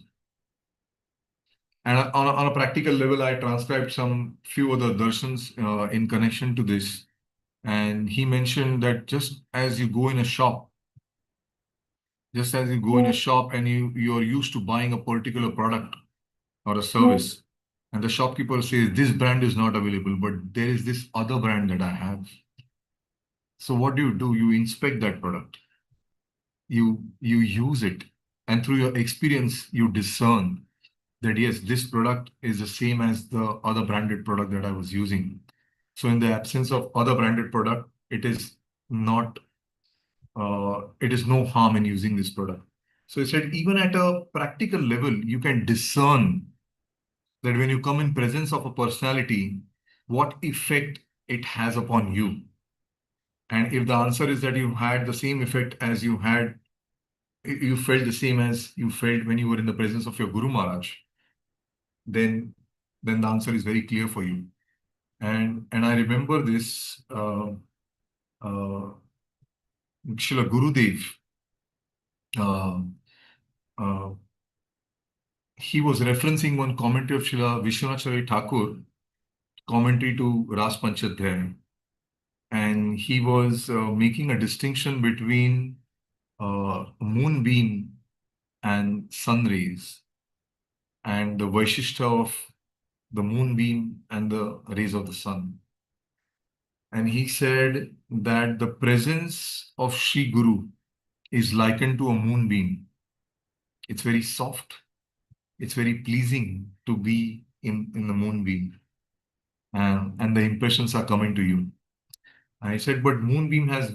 S2: And on a practical level, I transcribed some few other darshans in connection to this. And he mentioned that just as you go in a shop, and you're used to buying a particular product or a service, and the shopkeeper says, this brand is not available, but there is this other brand that I have. So what do? You inspect that product, you use it, and through your experience, you discern that yes, this product is the same as the other branded product that I was using. So in the absence of other branded product, it is not, it is no harm in using this product. So he said, even at a practical level, you can discern that when you come in presence of a personality, what effect it has upon you. And if the answer is that you had the same effect as you had, you felt the same as you felt when you were in the presence of your Guru Maharaj, then the answer is very clear for you. And I remember this, Srila Gurudev, he was referencing one commentary of Srila Vishwanath Thakur, commentary to Ras Panchadhyaya. And he was making a distinction between moonbeam and sun rays, and the vaishištha of the moonbeam and the rays of the sun. And he said that the presence of Sri Guru is likened to a moonbeam. It's very soft. It's very pleasing to be in the moonbeam. And the impressions are coming to you. I said, but moonbeam has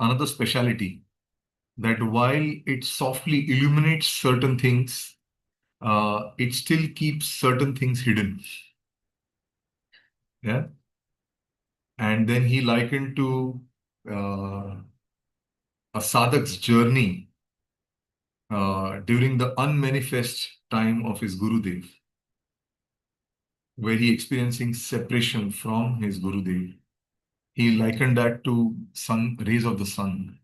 S2: another speciality, that while it softly illuminates certain things, it still keeps certain things hidden. Yeah. And then he likened to a sadhak's journey during the unmanifest time of his Gurudev, where he experiencing separation from his Gurudev. He likened that to rays of the sun.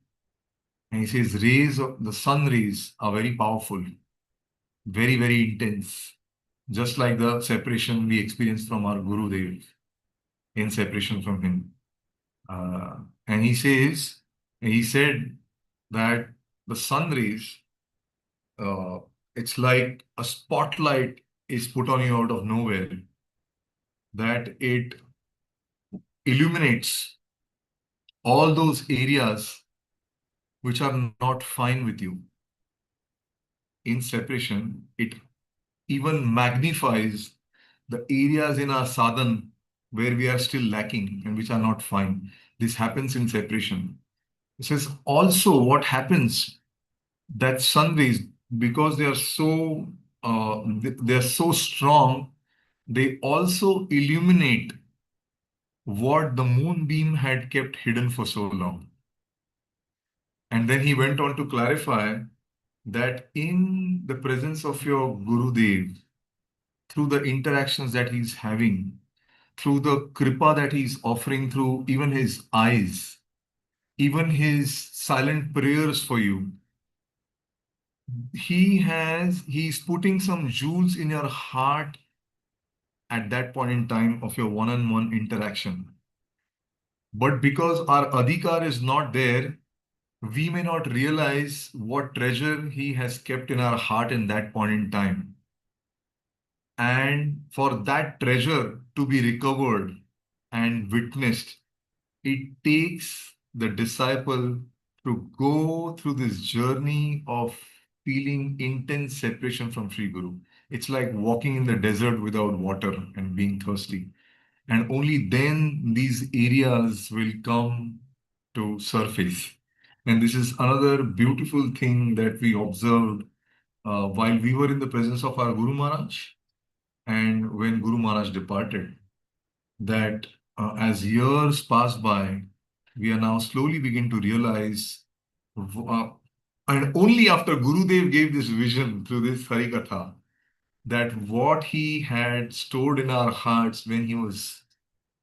S2: And he says the sun rays are very powerful, very, very intense, just like the separation we experience from our Gurudev in separation from him. And he said that the sun rays, it's like a spotlight is put on you out of nowhere, that it illuminates all those areas which are not fine with you. In separation, it even magnifies the areas in our sadhana where we are still lacking and which are not fine. This happens in separation. It says also what happens, that sun rays, because they are so strong, they also illuminate what the moonbeam had kept hidden for so long. And then he went on to clarify that in the presence of your Gurudev, through the interactions that he's having, through the kripa that he's offering through even his eyes, even his silent prayers for you, he's putting some jewels in your heart at that point in time of your one-on-one interaction. But because our adhikar is not there, we may not realize what treasure he has kept in our heart in that point in time. And for that treasure to be recovered and witnessed, it takes the disciple to go through this journey of feeling intense separation from Sri Guru. It's like walking in the desert without water and being thirsty. And only then these areas will come to surface. And this is another beautiful thing that we observed while we were in the presence of our Guru Maharaj, and when Guru Maharaj departed, that as years pass by, we are now slowly begin to realize, and only after Gurudev gave this vision through this Harikatha, that what he had stored in our hearts when he was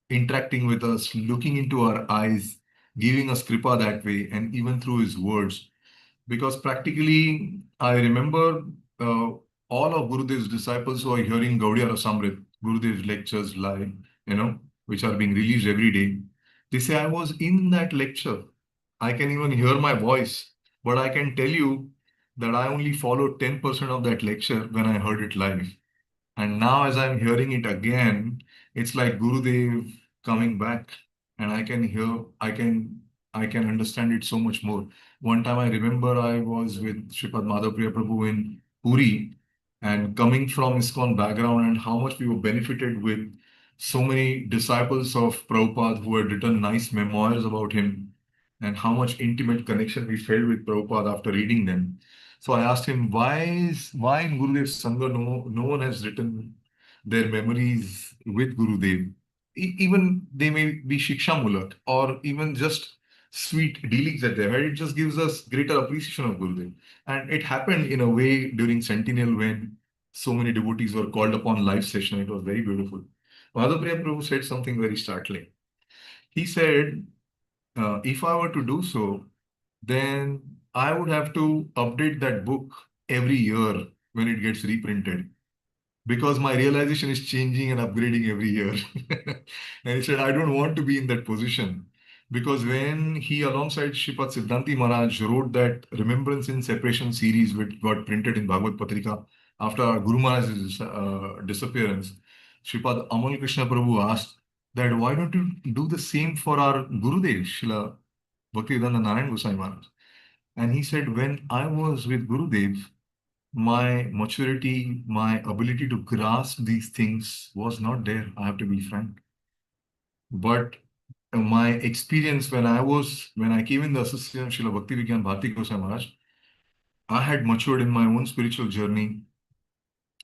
S2: interacting with us, looking into our eyes, giving us kripa that way, and even through his words. Because practically, I remember all of Gurudev's disciples who are hearing Gaudiya Rasamrit, Gurudev's lectures live, which are being released every day, they say, I was in that lecture. I can even hear my voice, but I can tell you that I only followed 10% of that lecture when I heard it live. And now as I'm hearing it again, it's like Gurudev coming back, and I can hear, I can understand it so much more. One time I remember I was with Sripad Madhav Prabhu in Puri, and coming from ISKCON background, and how much we were benefited with so many disciples of Prabhupada who had written nice memoirs about him, and how much intimate connection we felt with Prabhupada after reading them. So I asked him, why in Gurudev's Sangha no one has written their memories with Gurudev? Even they may be Shiksha Mulak or even just sweet dealings that they had. It just gives us greater appreciation of Gurudev. And it happened in a way during Centennial when so many devotees were called upon live session. It was very beautiful. Madhapriya Prabhu said something very startling. He said, if I were to do so, then I would have to update that book every year when it gets reprinted, because my realization is changing and upgrading every year. And he said, I don't want to be in that position, because when he, alongside Sripad Siddhanti Maharaj, wrote that Remembrance in Separation series, which got printed in Bhagavad Patrika after Guru Maharaj's disappearance, Sripad Amal Krishna Prabhu asked that, why don't you do the same for our Gurudev, Śrīla Bhakti Vijñāna Narayan Goswami Maharaj? And he said, when I was with Gurudev, my maturity, my ability to grasp these things was not there. I have to be frank. But my experience when I came in the association of Śrīla Bhakti Vijñāna Bhāratī Gosvāmī Mahārāja, I had matured in my own spiritual journey,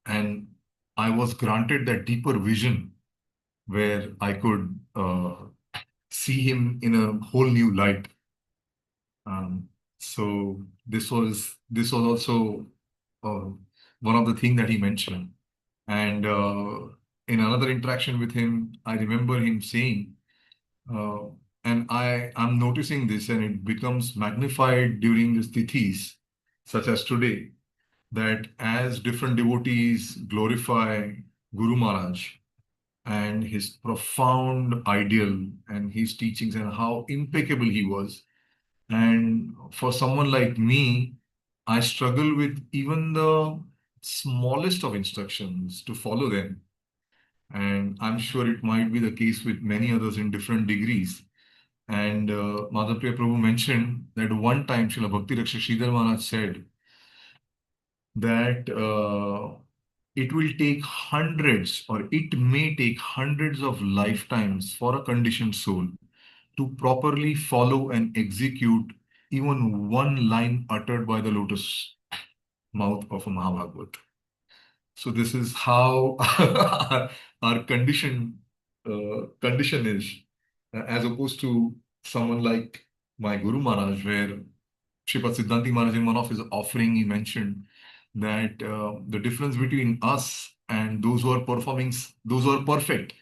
S2: and I was granted that deeper vision where I could see him in a whole new light. So this was also one of the things that he mentioned. And in another interaction with him, I remember him saying, and I'm noticing this, and it becomes magnified during these tithis, such as today, that as different devotees glorify Guru Maharaj and his profound ideal and his teachings and how impeccable he was. And for someone like me, I struggle with even the smallest of instructions to follow them. And I'm sure it might be the case with many others in different degrees. And Madhapriya Prabhu mentioned that one time Śrīla Bhakti Rakṣaka Sridhar Maharaj said that it will take hundreds, or it may take hundreds of lifetimes for a conditioned soul to properly follow and execute even one line uttered by the lotus mouth of a Mahabhagavad. So this is how our condition is, as opposed to someone like my Guru Maharaj, where Sripad Siddhanti Maharaj, in one of his offering, he mentioned that the difference between us and those who are performing, those who are perfect,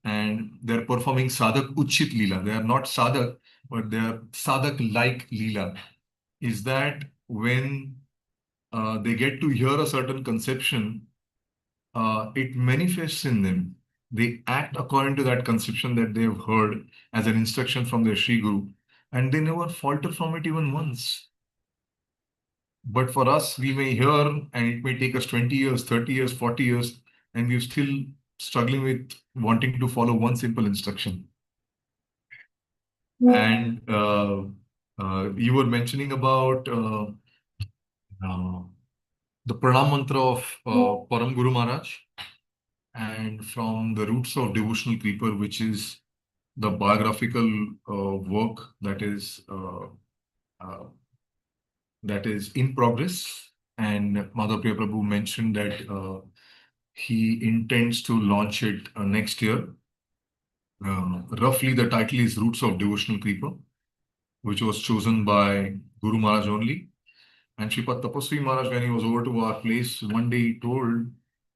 S2: and they're performing sadhak uchit lila. They are not sadhak, but they are sadhak-like lila. Is that when they get to hear a certain conception, it manifests in them. They act according to that conception that they have heard as an instruction from their Sri Guru, and they never falter from it even once. But for us, we may hear, and it may take us 20 years, 30 years, 40 years, and we're still struggling with wanting to follow one simple instruction. And you were mentioning about the Praṇāma mantra of Param Guru Maharaj, and from the Roots of Devotional Creeper, which is the biographical work that is in progress. And Madhapriya Prabhu mentioned that he intends to launch it next year. Roughly, the title is Roots of Devotional Creeper, which was chosen by Guru Maharaj only. And Sripad Tapasvi Maharaj, when he was over to our place, one day he told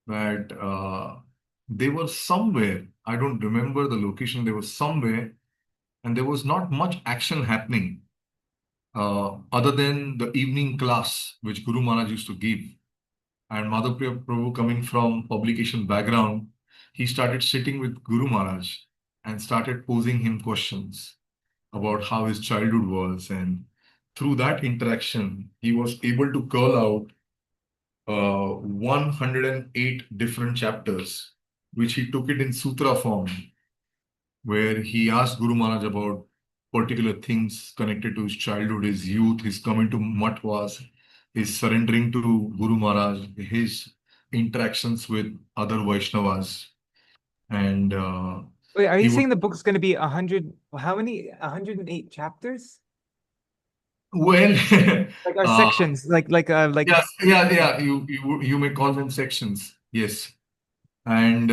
S2: that they were somewhere, I don't remember the location, they were somewhere, and there was not much action happening other than the evening class, which Guru Maharaj used to give. And Madhava Prabhu, coming from publication background, he started sitting with Guru Maharaj and started posing him questions about how his childhood was. And through that interaction, he was able to curl out 108 different chapters, which he took it in sutra form, where he asked Guru Maharaj about particular things connected to his childhood, his youth, his coming to Matvas, his surrendering to Guru Maharaj, his interactions with other Vaishnavas. And
S1: Wait, are
S2: he
S1: you
S2: would,
S1: saying the book's going to be 100, how many? 108 chapters?
S2: well,
S1: Like our
S2: uh,
S1: sections,
S2: yeah, you may call them sections, yes. And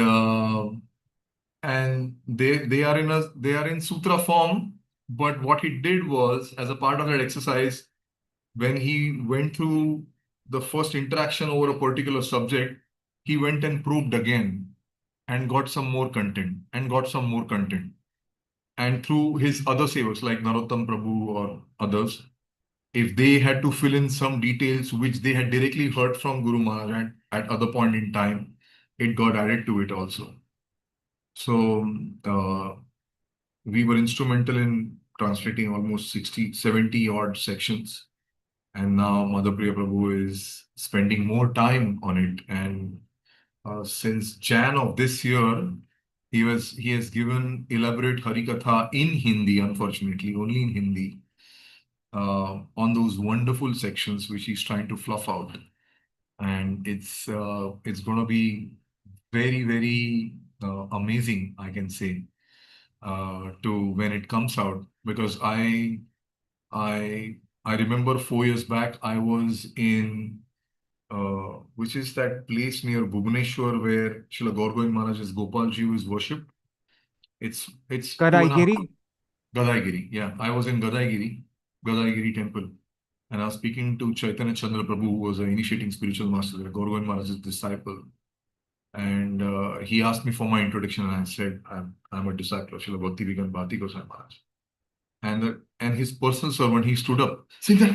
S2: they are in sutra form, but what he did was, as a part of that exercise, when he went through the first interaction over a particular subject, he went and probed again and got some more content and got some more content. And through his other sevaks like Narottam Prabhu or others, if they had to fill in some details which they had directly heard from Guru Maharaj at other point in time, it got added to it also. So we were instrumental in translating almost 60, 70 odd sections. And now Madhapriya Prabhu is spending more time on it. And since Jan of this year, he has given elaborate Harikatha in Hindi, unfortunately, only in Hindi, on those wonderful sections which he's trying to fluff out. And it's going to be very, very amazing, I can say, to when it comes out, because I I remember 4 years back I was in which is that place near Bhubaneswar where Srila Gaur Govind Maharaj's Gopalji is worshipped. It's 2.5
S1: Karaigiri?
S2: Gadaigiri. Yeah, I was in Gadaigiri temple, and I was speaking to Chaitanya Chandra Prabhu, who was an initiating spiritual master there, Gaur Govind Maharaj's disciple. And he asked me for my introduction, and I said, I'm a disciple of Śrīla Bhakti Vijñāna Bhāratī Mahārāja. And his personal servant, he stood up, saying that,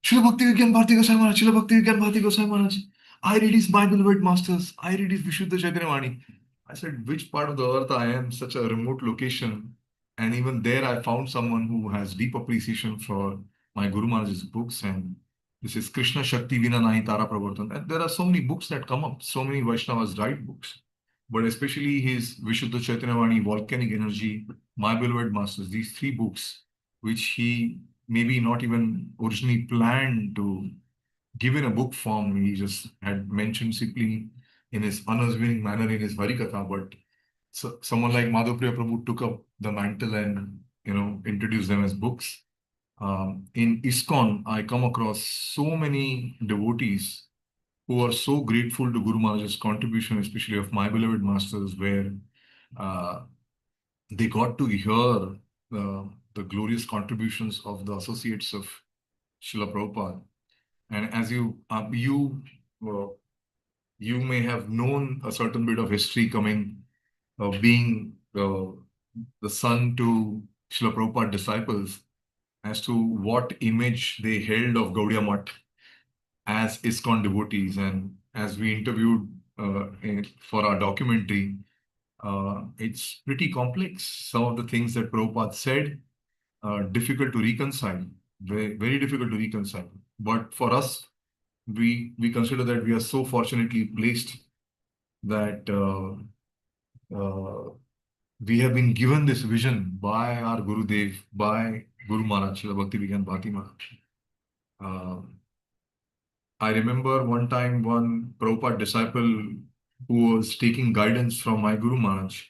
S2: Śrīla Bhakti Vijñāna Bhāratī Gosvāmī Mahārāja, Śrīla Bhakti Vijñāna Bhāratī Gosvāmī Mahārāja. I read his my beloved masters. I read his Vishuddha Chaitanya Vani. I said, which part of the earth I am, such a remote location. And even there, I found someone who has deep appreciation for my Guru Maharaj's books. And this is Krishna Shakti Vina Nahi Tara Pravartan. And there are so many books that come up, so many Vaishnavas write books. But especially his Vishuddha Chaitanya Vani, Volcanic Energy, My Beloved Masters, these three books, which he maybe not even originally planned to give in a book form. He just had mentioned simply in his unassuming manner in his Harikatha. But someone like Madhapriya Prabhu took up the mantle and introduced them as books. In ISKCON, I come across so many devotees who are so grateful to Guru Maharaj's contribution, especially of My Beloved Masters, where uh, they got to hear the glorious contributions of the associates of Srila Prabhupada. And as you may have known a certain bit of history coming, being the son to Srila Prabhupada disciples, as to what image they held of Gaudiya Math as ISKCON devotees. And as we interviewed for our documentary, it's pretty complex. Some of the things that Prabhupada said are difficult to reconcile, very, very difficult to reconcile. But for us, we consider that we are so fortunately placed that we have been given this vision by our Gurudev, by Guru Maharaj, Śrīla Bhakti Vijñāna Bhāratī Mahārāja. I remember one time one Prabhupada disciple who was taking guidance from my Guru Maharaj.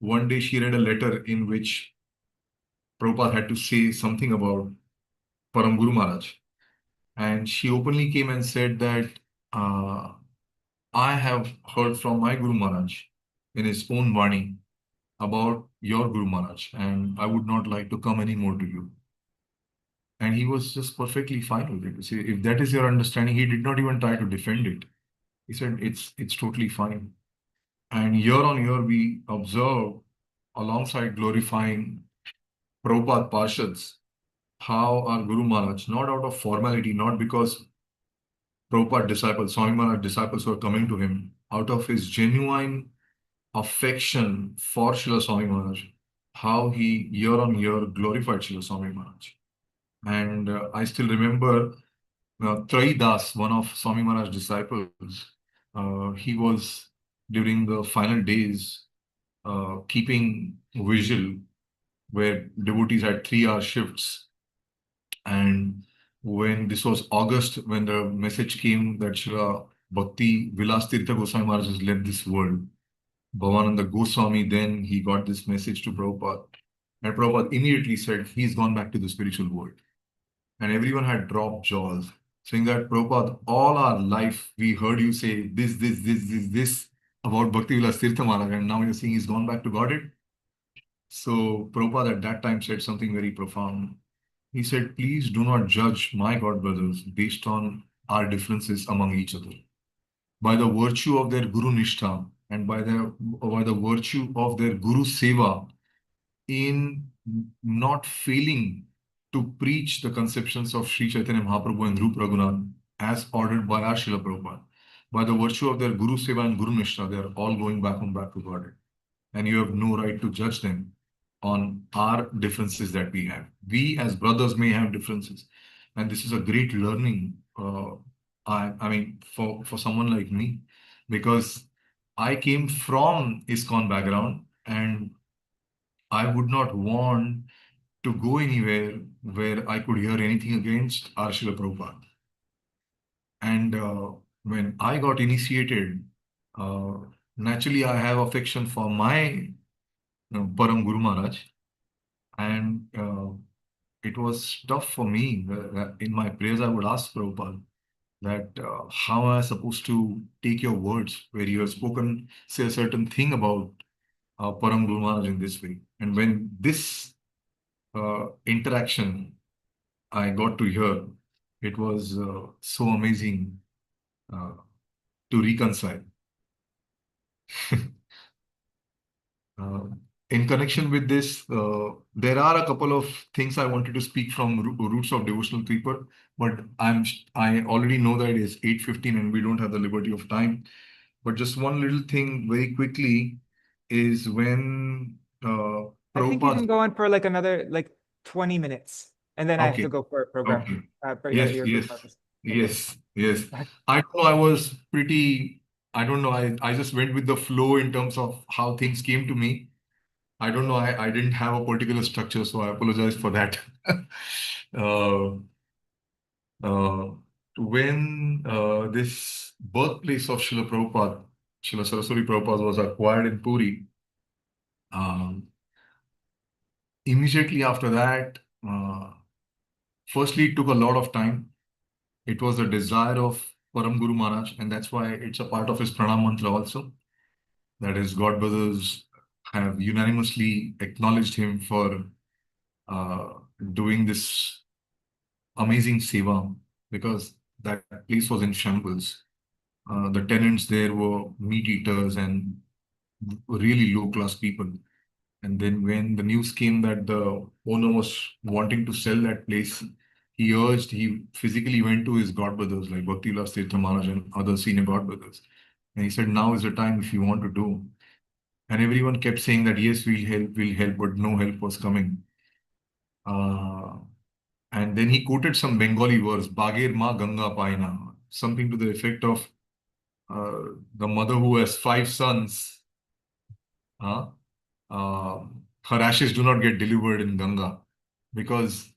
S2: One day she read a letter in which Prabhupada had to say something about Param Guru Maharaj. And she openly came and said that I have heard from my Guru Maharaj in his own Vani about your Guru Maharaj, and I would not like to come anymore to you. And he was just perfectly fine with it. See, if that is your understanding, he did not even try to defend it. He said, it's totally fine. And year on year, we observe, alongside glorifying Prabhupada Parshads, how our Guru Maharaj, not out of formality, not because Prabhupada disciples, Swami Maharaj disciples were coming to him out of his genuine affection for Srila Swami Maharaj, how he year on year glorified Srila Swami Maharaj. And I still remember Traidas, one of Swami Maharaj's disciples, he was during the final days keeping vigil where devotees had 3-hour shifts. And when this was August, when the message came that Śrīla Bhakti Vijñāna Gosvāmī Mahārāja has left this world, Bhavananda Goswami, then he got this message to Prabhupada. And Prabhupada immediately said, he's gone back to the spiritual world. And everyone had dropped jaws, saying that, Prabhupada, all our life we heard you say this about Bhakti Vijñāna Mahārāja, and now you're saying he's gone back to Godhead. So Prabhupada at that time said something very profound. He said, please do not judge my God brothers based on our differences among each other. By the virtue of their Guru Nishtha and by the virtue of their Guru Seva, in not failing to preach the conceptions of Śrī Chaitanya Mahāprabhu and Rupa Raghunath as ordered by our Srila Prabhupada. By the virtue of their Guru Seva and Guru Nishtha, they are all going back to Godhead. And you have no right to judge them on our differences that we have. We as brothers may have differences. And this is a great learning, I mean, for someone like me, because I came from ISKCON background and I would not want to go anywhere where I could hear anything against our Srila Prabhupada. And when I got initiated, naturally I have affection for my Param Guru Maharaj, and it was tough for me. In my prayers, I would ask Prabhupada that how am I supposed to take your words where you have spoken, say a certain thing about Param Guru Maharaj in this way. And when this interaction I got to hear, it was so amazing to reconcile. In connection with this, there are a couple of things I wanted to speak from Roots of Devotional Creeper, but I already know that it is 8:15 and we don't have the liberty of time. But just one little thing very quickly is when
S1: I think you can
S2: Prabhupada...
S1: go on for like another 20 minutes, and then I have to go for a program. For
S2: Yes. I know I was pretty, I don't know, I just went with the flow in terms of how things came to me. I don't know, I didn't have a particular structure, so I apologize for that. When this birthplace of Srila Prabhupada, Srila Saraswati Prabhupada, was acquired in Puri, immediately after that, firstly, it took a lot of time. It was the desire of Param Guru Maharaj, and that's why it's a part of his Praṇāma mantra also. That is, God brothers have unanimously acknowledged him for doing this amazing seva, because that place was in shambles. The tenants there were meat eaters and really low-class people. And then when the news came that the owner was wanting to sell that place, he physically went to his god brothers like Bhakti Vijñāna Mahārāja and other senior god brothers. And he said, now is the time if you want to do. And everyone kept saying that, yes, we'll help, but no help was coming. And then he quoted some Bengali verse, Bagir Ma Ganga Paina, something to the effect of the mother who has 5 sons, her ashes do not get delivered in Ganga, because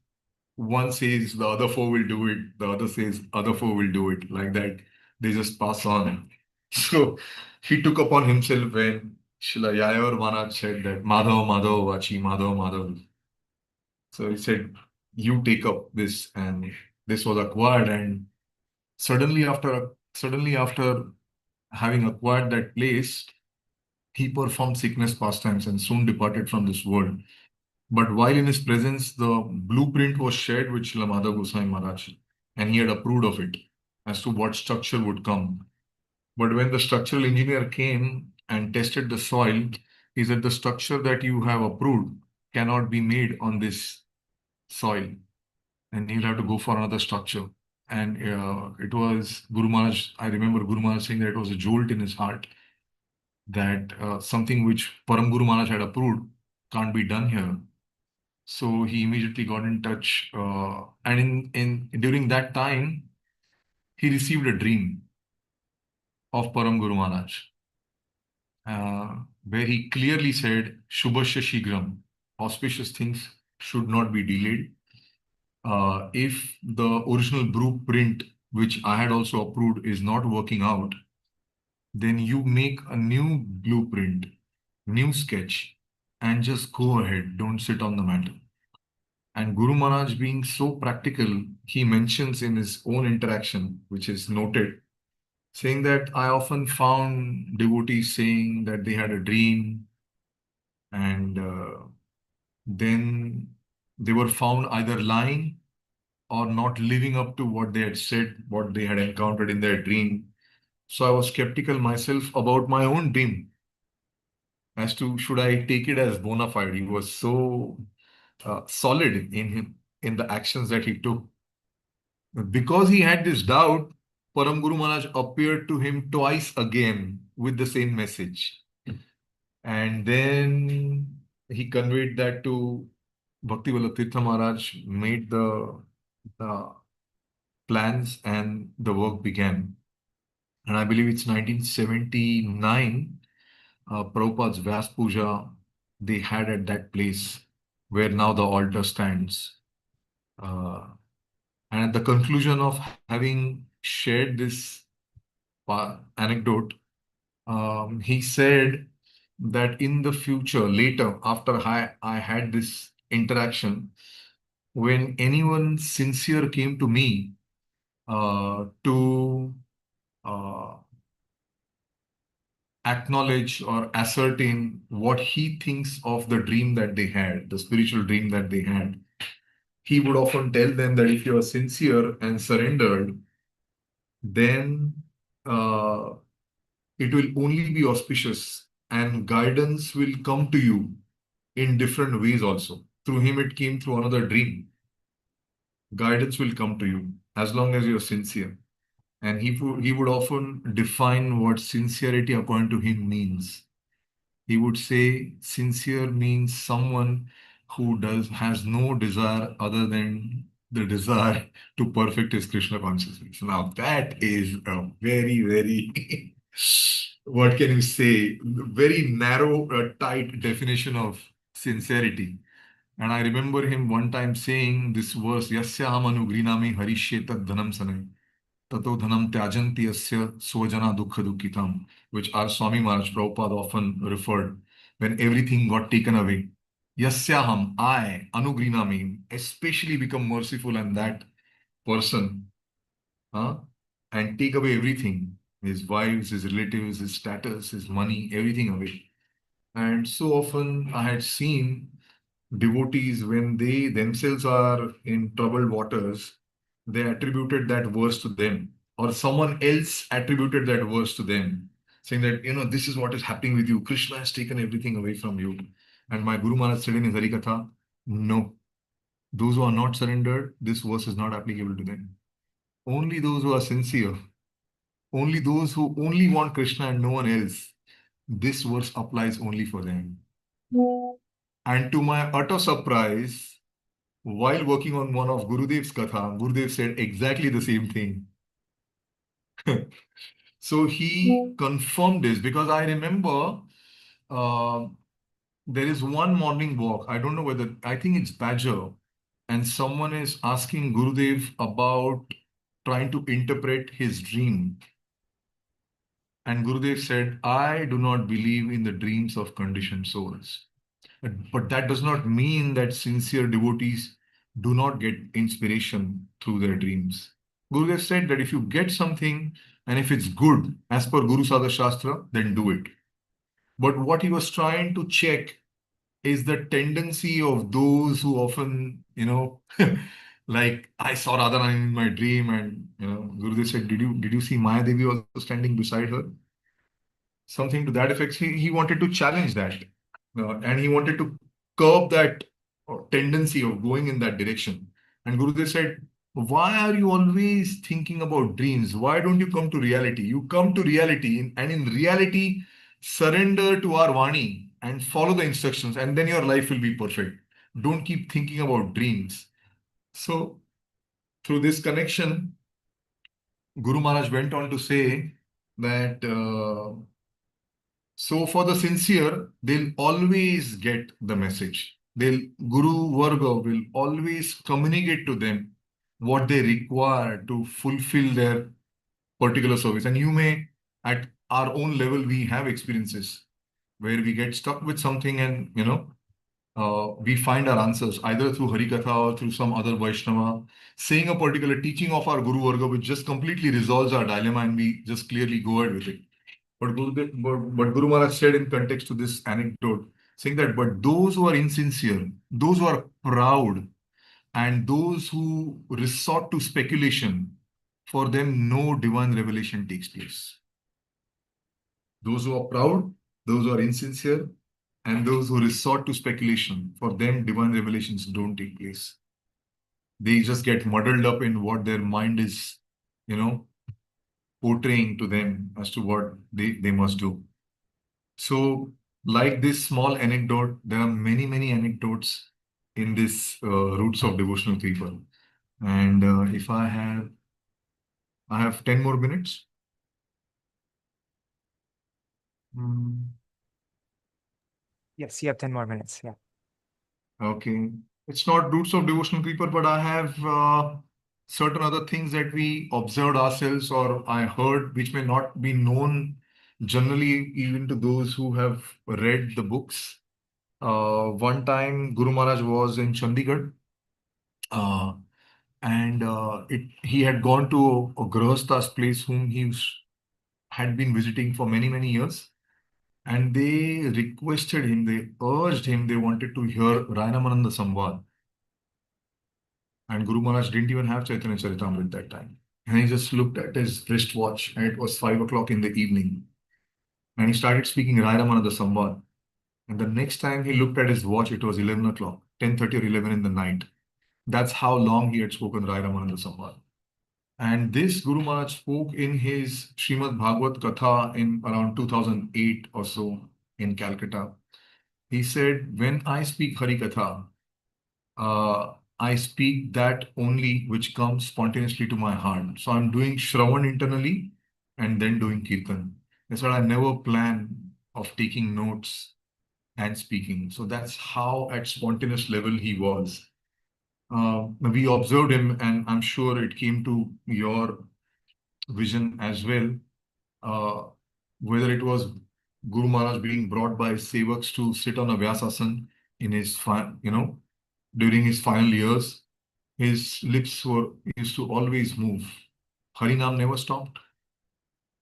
S2: one says the other 4 will do it, the other says other 4 will do it, like that. They just pass on. So he took upon himself when Srila Yayavar Maharaj said that Mādhava Mādhava Vachi, Mādhava Mādhava. So he said, you take up this, and this was acquired. And suddenly after having acquired that place, he performed sickness pastimes and soon departed from this world. But while in his presence, the blueprint was shared with Śrīla Mādhava Gosvāmī Mahārāja, and he had approved of it as to what structure would come. But when the structural engineer came and tested the soil, he said the structure that you have approved cannot be made on this soil, and you'll have to go for another structure. And it was Guru Maharaj, I remember Guru Maharaj saying that it was a jolt in his heart that something which Param Guru Maharaj had approved can't be done here. So he immediately got in touch, and in during that time, he received a dream of Param Guru Maharaj, where he clearly said, Shubhasya Shigram, auspicious things should not be delayed. If the original blueprint, which I had also approved, is not working out, then you make a new blueprint, new sketch, and just go ahead. Don't sit on the matter. And Guru Maharaj, being so practical, he mentions in his own interaction, which is noted, saying that I often found devotees saying that they had a dream, and then they were found either lying or not living up to what they had said, what they had encountered in their dream. So I was skeptical myself about my own dream as to should I take it as bona fide. He was so solid in the actions that he took. Because he had this doubt, Param Guru Maharaj appeared to him twice again with the same message. And then he conveyed that to Bhakti Tirtha Maharaj, made the plans, and the work began. And I believe it's 1979, Prabhupada's Vyas Puja, they had at that place where now the altar stands. And at the conclusion of having shared this anecdote, he said that in the future, later, after I had this interaction, when anyone sincere came to me to acknowledge or ascertain what he thinks of the dream that they had, the spiritual dream that they had, he would often tell them that if you are sincere and surrendered, then it will only be auspicious and guidance will come to you in different ways also. Through him, it came through another dream. Guidance will come to you as long as you're sincere. And he would often define what sincerity according to him means. He would say sincere means someone who has no desire other than the desire to perfect his Krishna consciousness. Now that is a very, very, what can you say, very narrow, tight definition of sincerity. And I remember him one time saying this verse, Yasyaham anugrinami harishye tad dhanam sanay. Tato dhanam tyajanti asya swajana dukha dukhitam, which our Swami Maharaj Prabhupada often referred when everything got taken away. Yasyaham, I, anugrinami, especially become merciful and that person, and take away everything, his wives, his relatives, his status, his money, everything away. And so often I had seen devotees, when they themselves are in troubled waters, they attributed that verse to them, or someone else attributed that verse to them, saying that, this is what is happening with you. Krishna has taken everything away from you. And my Guru Maharaj said in his Harikatha, no, those who are not surrendered, this verse is not applicable to them. Only those who are sincere, only those who only want Krishna and no one else, this verse applies only for them. And to my utter surprise, while working on one of Gurudev's Katha, Gurudev said exactly the same thing. So he confirmed this, because I remember there is one morning walk. I don't know whether, I think it's Badger, and someone is asking Gurudev about trying to interpret his dream. And Gurudev said, I do not believe in the dreams of conditioned souls. But that does not mean that sincere devotees do not get inspiration through their dreams. Gurudev said that if you get something and if it's good as per Guru Sadha Shastra, then do it. But what he was trying to check is the tendency of those who often, like I saw Radharani in my dream, and Gurudev said, did you see Maya Devi also standing beside her? Something to that effect. He wanted to challenge that. And he wanted to curb that tendency of going in that direction. And Gurudev said, why are you always thinking about dreams? Why don't you come to reality? You come to reality, and in reality, surrender to our Vani and follow the instructions, and then your life will be perfect. Don't keep thinking about dreams. So, through this connection, Guru Maharaj went on to say that so for the sincere, they'll always get the message. Guru Varga will always communicate to them what they require to fulfill their particular service. And you may, at our own level, we have experiences where we get stuck with something and, we find our answers either through Harikatha or through some other Vaishnava, saying a particular teaching of our Guru Varga, which just completely resolves our dilemma and we just clearly go ahead with it. But Guru Maharaj said in context to this anecdote, saying that, but those who are insincere, those who are proud, and those who resort to speculation, for them no divine revelation takes place. Those who are proud, those who are insincere, and those who resort to speculation, for them divine revelations don't take place. They just get muddled up in what their mind is, portraying to them as to what they must do. So, like this small anecdote, there are many, many anecdotes in this Roots of Devotional People. And if I have 10 more minutes.
S1: Yes, you have 10 more minutes. Yeah.
S2: Okay. It's not Roots of Devotional People, but I have certain other things that we observed ourselves or I heard, which may not be known generally even to those who have read the books. One time, Guru Maharaj was in Chandigarh, and he had gone to a Grahastha's place whom had been visiting for many, many years. And they requested him, they urged him, they wanted to hear Rayanamānanda Samvad. And Guru Maharaj didn't even have Chaitanya Charitamrita at that time. And he just looked at his wristwatch, and it was 5 o'clock in the evening. And he started speaking Rayanamānanda Samvad. And the next time he looked at his watch, it was 11 o'clock, 10:30 or 11 in the night. That's how long he had spoken Rayanamānanda Samvad. And this Guru Maharaj spoke in his Śrīmad Bhagavad Katha in around 2008 or so in Calcutta. He said, when I speak Hari Katha, I speak that only which comes spontaneously to my heart. So I'm doing Shravan internally and then doing Kirtan. That's what I never plan of taking notes and speaking. So that's how at spontaneous level he was. We observed him, and I'm sure it came to your vision as well. Whether it was Guru Maharaj being brought by sevaks to sit on a Vyasasana in his, during his final years, his lips used to always move. Harinam never stopped.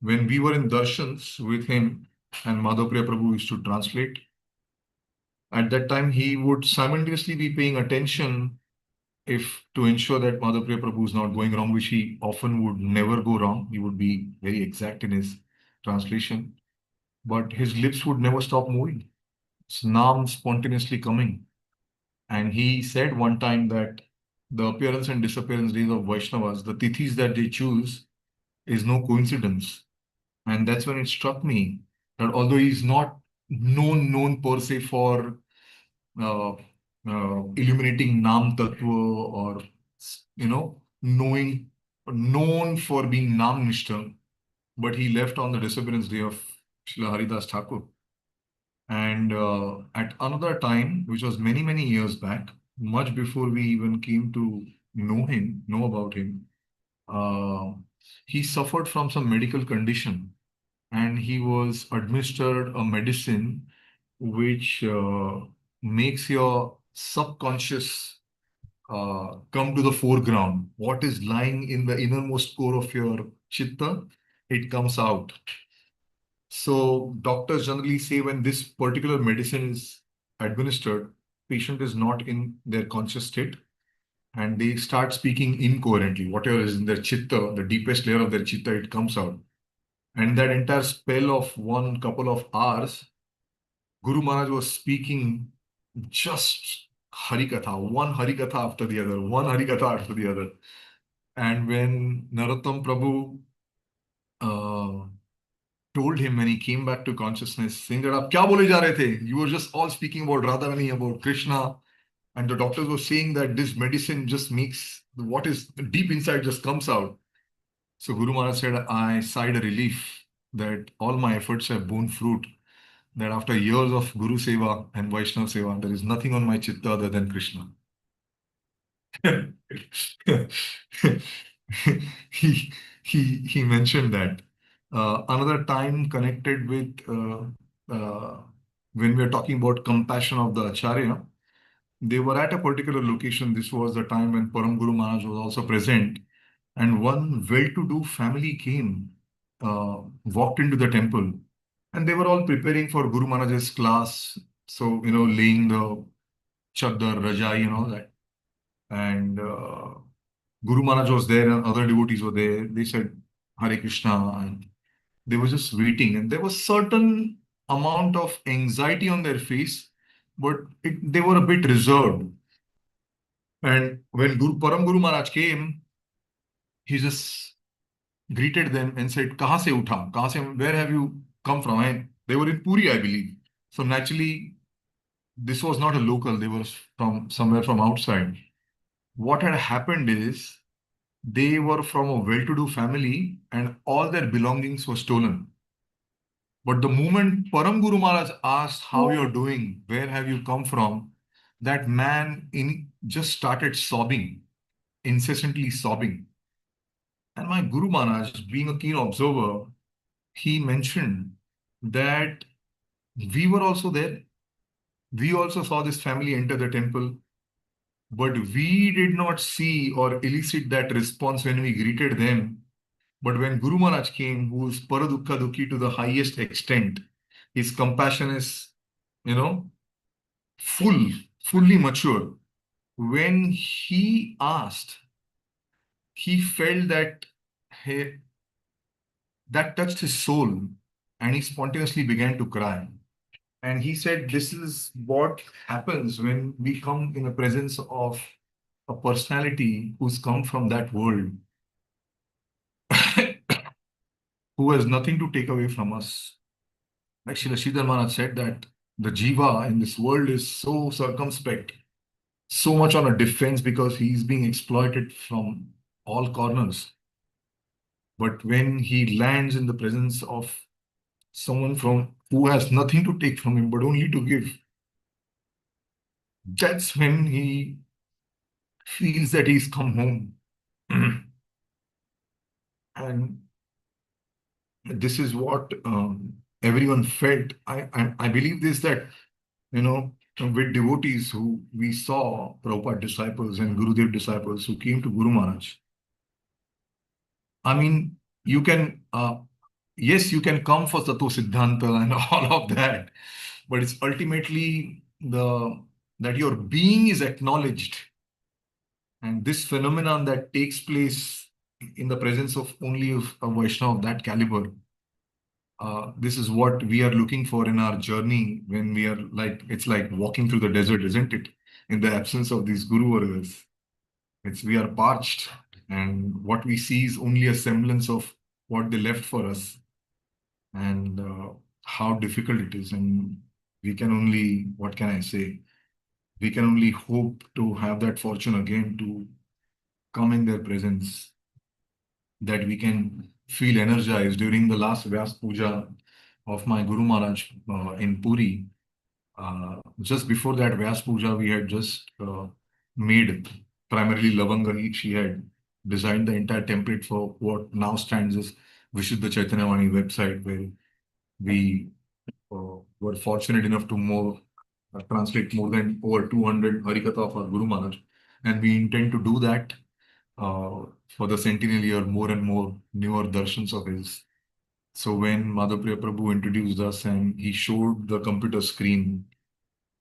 S2: When we were in darshans with him and Mādhava Prabhu used to translate, at that time he would simultaneously be paying attention to ensure that Mādhava Prabhu is not going wrong, which he often would never go wrong. He would be very exact in his translation, but his lips would never stop moving. It's Naam spontaneously coming. And he said one time that the appearance and disappearance days of Vaishnavas, the tithis that they choose, is no coincidence. And that's when it struck me that although he's not known per se for illuminating Nam Tattva or, known for being Nam Nishta, but he left on the disappearance day of Srila Haridas Thakur. And at another time, which was many, many years back, much before we even came to know about him, he suffered from some medical condition and he was administered a medicine which makes your subconscious come to the foreground. What is lying in the innermost core of your chitta, it comes out. So doctors generally say when this particular medicine is administered, patient is not in their conscious state and they start speaking incoherently. Whatever is in their chitta, the deepest layer of their chitta, it comes out. And that entire spell of one couple of hours, Guru Maharaj was speaking just Harikatha, one Harikatha after the other, one Harikatha after the other. And when Narottam Prabhu told him when he came back to consciousness, saying that, "Aap kya bole ja rahe the? You were just all speaking about Radharani, about Krishna." And the doctors were saying that this medicine just makes what is deep inside just comes out. So Guru Maharaj said, I sighed a relief that all my efforts have borne fruit, that after years of Guru Seva and Vaishnava Seva, there is nothing on my chitta other than Krishna. he mentioned that. Another time connected with when we are talking about compassion of the Acharya, they were at a particular location. This was the time when Param Guru Maharaj was also present, and one well-to-do family came, walked into the temple, and they were all preparing for Guru Maharaj's class. So, laying the chadar, rajai, and all that. And Guru Maharaj was there, and other devotees were there. They said Hare Krishna, and they were just waiting. And there was certain amount of anxiety on their face, but they were a bit reserved. And when Param Guru Maharaj came, he just greeted them and said, "Kahan se utha? Where have you come from?" And they were in Puri, I believe. So naturally, this was not a local. They were from somewhere from outside. What had happened is they were from a well-to-do family and all their belongings were stolen. But the moment Param Guru Maharaj asked how you're doing, where have you come from, that man just started sobbing, incessantly sobbing. And my Guru Maharaj, being a keen observer, he mentioned that we were also there. We also saw this family enter the temple, but we did not see or elicit that response when we greeted them. But when Guru Maharaj came, who is paradukha dukhi to the highest extent, his compassion is, fully mature. When he asked, he felt that that touched his soul, and he spontaneously began to cry. And he said, this is what happens when we come in the presence of a personality who's come from that world, who has nothing to take away from us. Like Srila Sridhar Maharaj said that the jiva in this world is so circumspect, so much on a defense because he's being exploited from all corners. But when he lands in the presence of someone who has nothing to take from him but only to give, that's when he feels that he's come home. And this is what everyone felt. I believe this, that, with devotees who we saw, Prabhupada disciples and Gurudev disciples who came to Guru Maharaj. I mean, you can, yes, you can come for Tattva Siddhanta and all of that, but it's ultimately that your being is acknowledged. And this phenomenon that takes place in the presence of only a Vaishnava of that caliber, this is what we are looking for in our journey when we are it's like walking through the desert, isn't it? In the absence of these Guru Vargas, we are parched, and what we see is only a semblance of what they left for us, and how difficult it is. And we can only, what can I say? We can only hope to have that fortune again to come in their presence, that we can feel energized. During the last Vyas Puja of my Guru Maharaj in Puri, just before that Vyas Puja, we had just made primarily Lavanga. She had designed the entire template for what now stands as Vishuddha Chaitanya Vani website, where we were fortunate enough to translate more than over 200 Harikatha of our Guru Maharaj. And we intend to do that for the centennial year, more and more newer darshans of his. So when Madhapriya Prabhu introduced us and he showed the computer screen,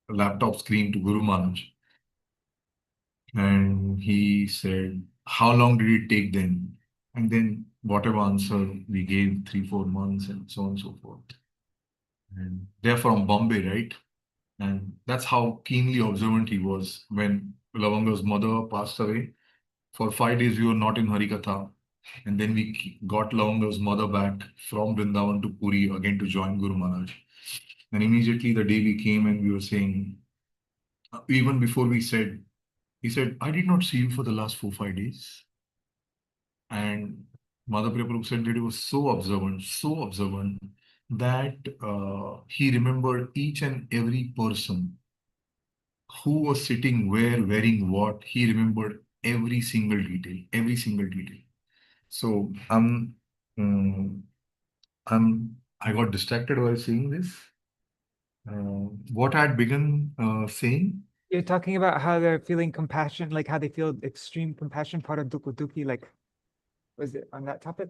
S2: a laptop screen to Guru Maharaj, and he said, how long did it take then? And then whatever answer we gave, 3-4 months and so on and so forth. And they're from Bombay, right? And that's how keenly observant he was. When Lavanga's mother passed away, For 5 days, we were not in Harikatha. And then we got Lavanga's mother back from Vrindavan to Puri again to join Guru Maharaj. And immediately the day we came and we were saying, even before we said, he said, I did not see you for the last 4-5 days. And Mother Prabhu said that he was so observant that he remembered each and every person who was sitting where, wearing what. He remembered every single detail, every single detail. So um, I got distracted while saying this. What I had begun saying.
S1: You're talking about how they're feeling compassion, like how they feel extreme compassion, paradukkha, like, was it on that topic?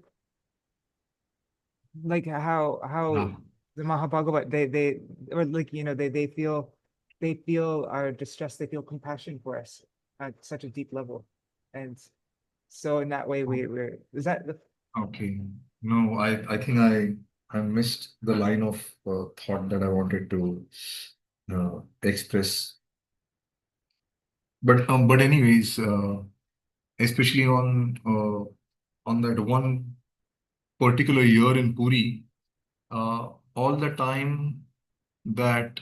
S1: Like how
S2: Ah,
S1: the Mahabhagavat, they or like, you know, they feel our distress, they feel compassion for us at such a deep level. And so in that way we're is that the
S2: okay. No, I think I missed the line of thought that I wanted to express. But anyways, especially on that one particular year in Puri, all the time that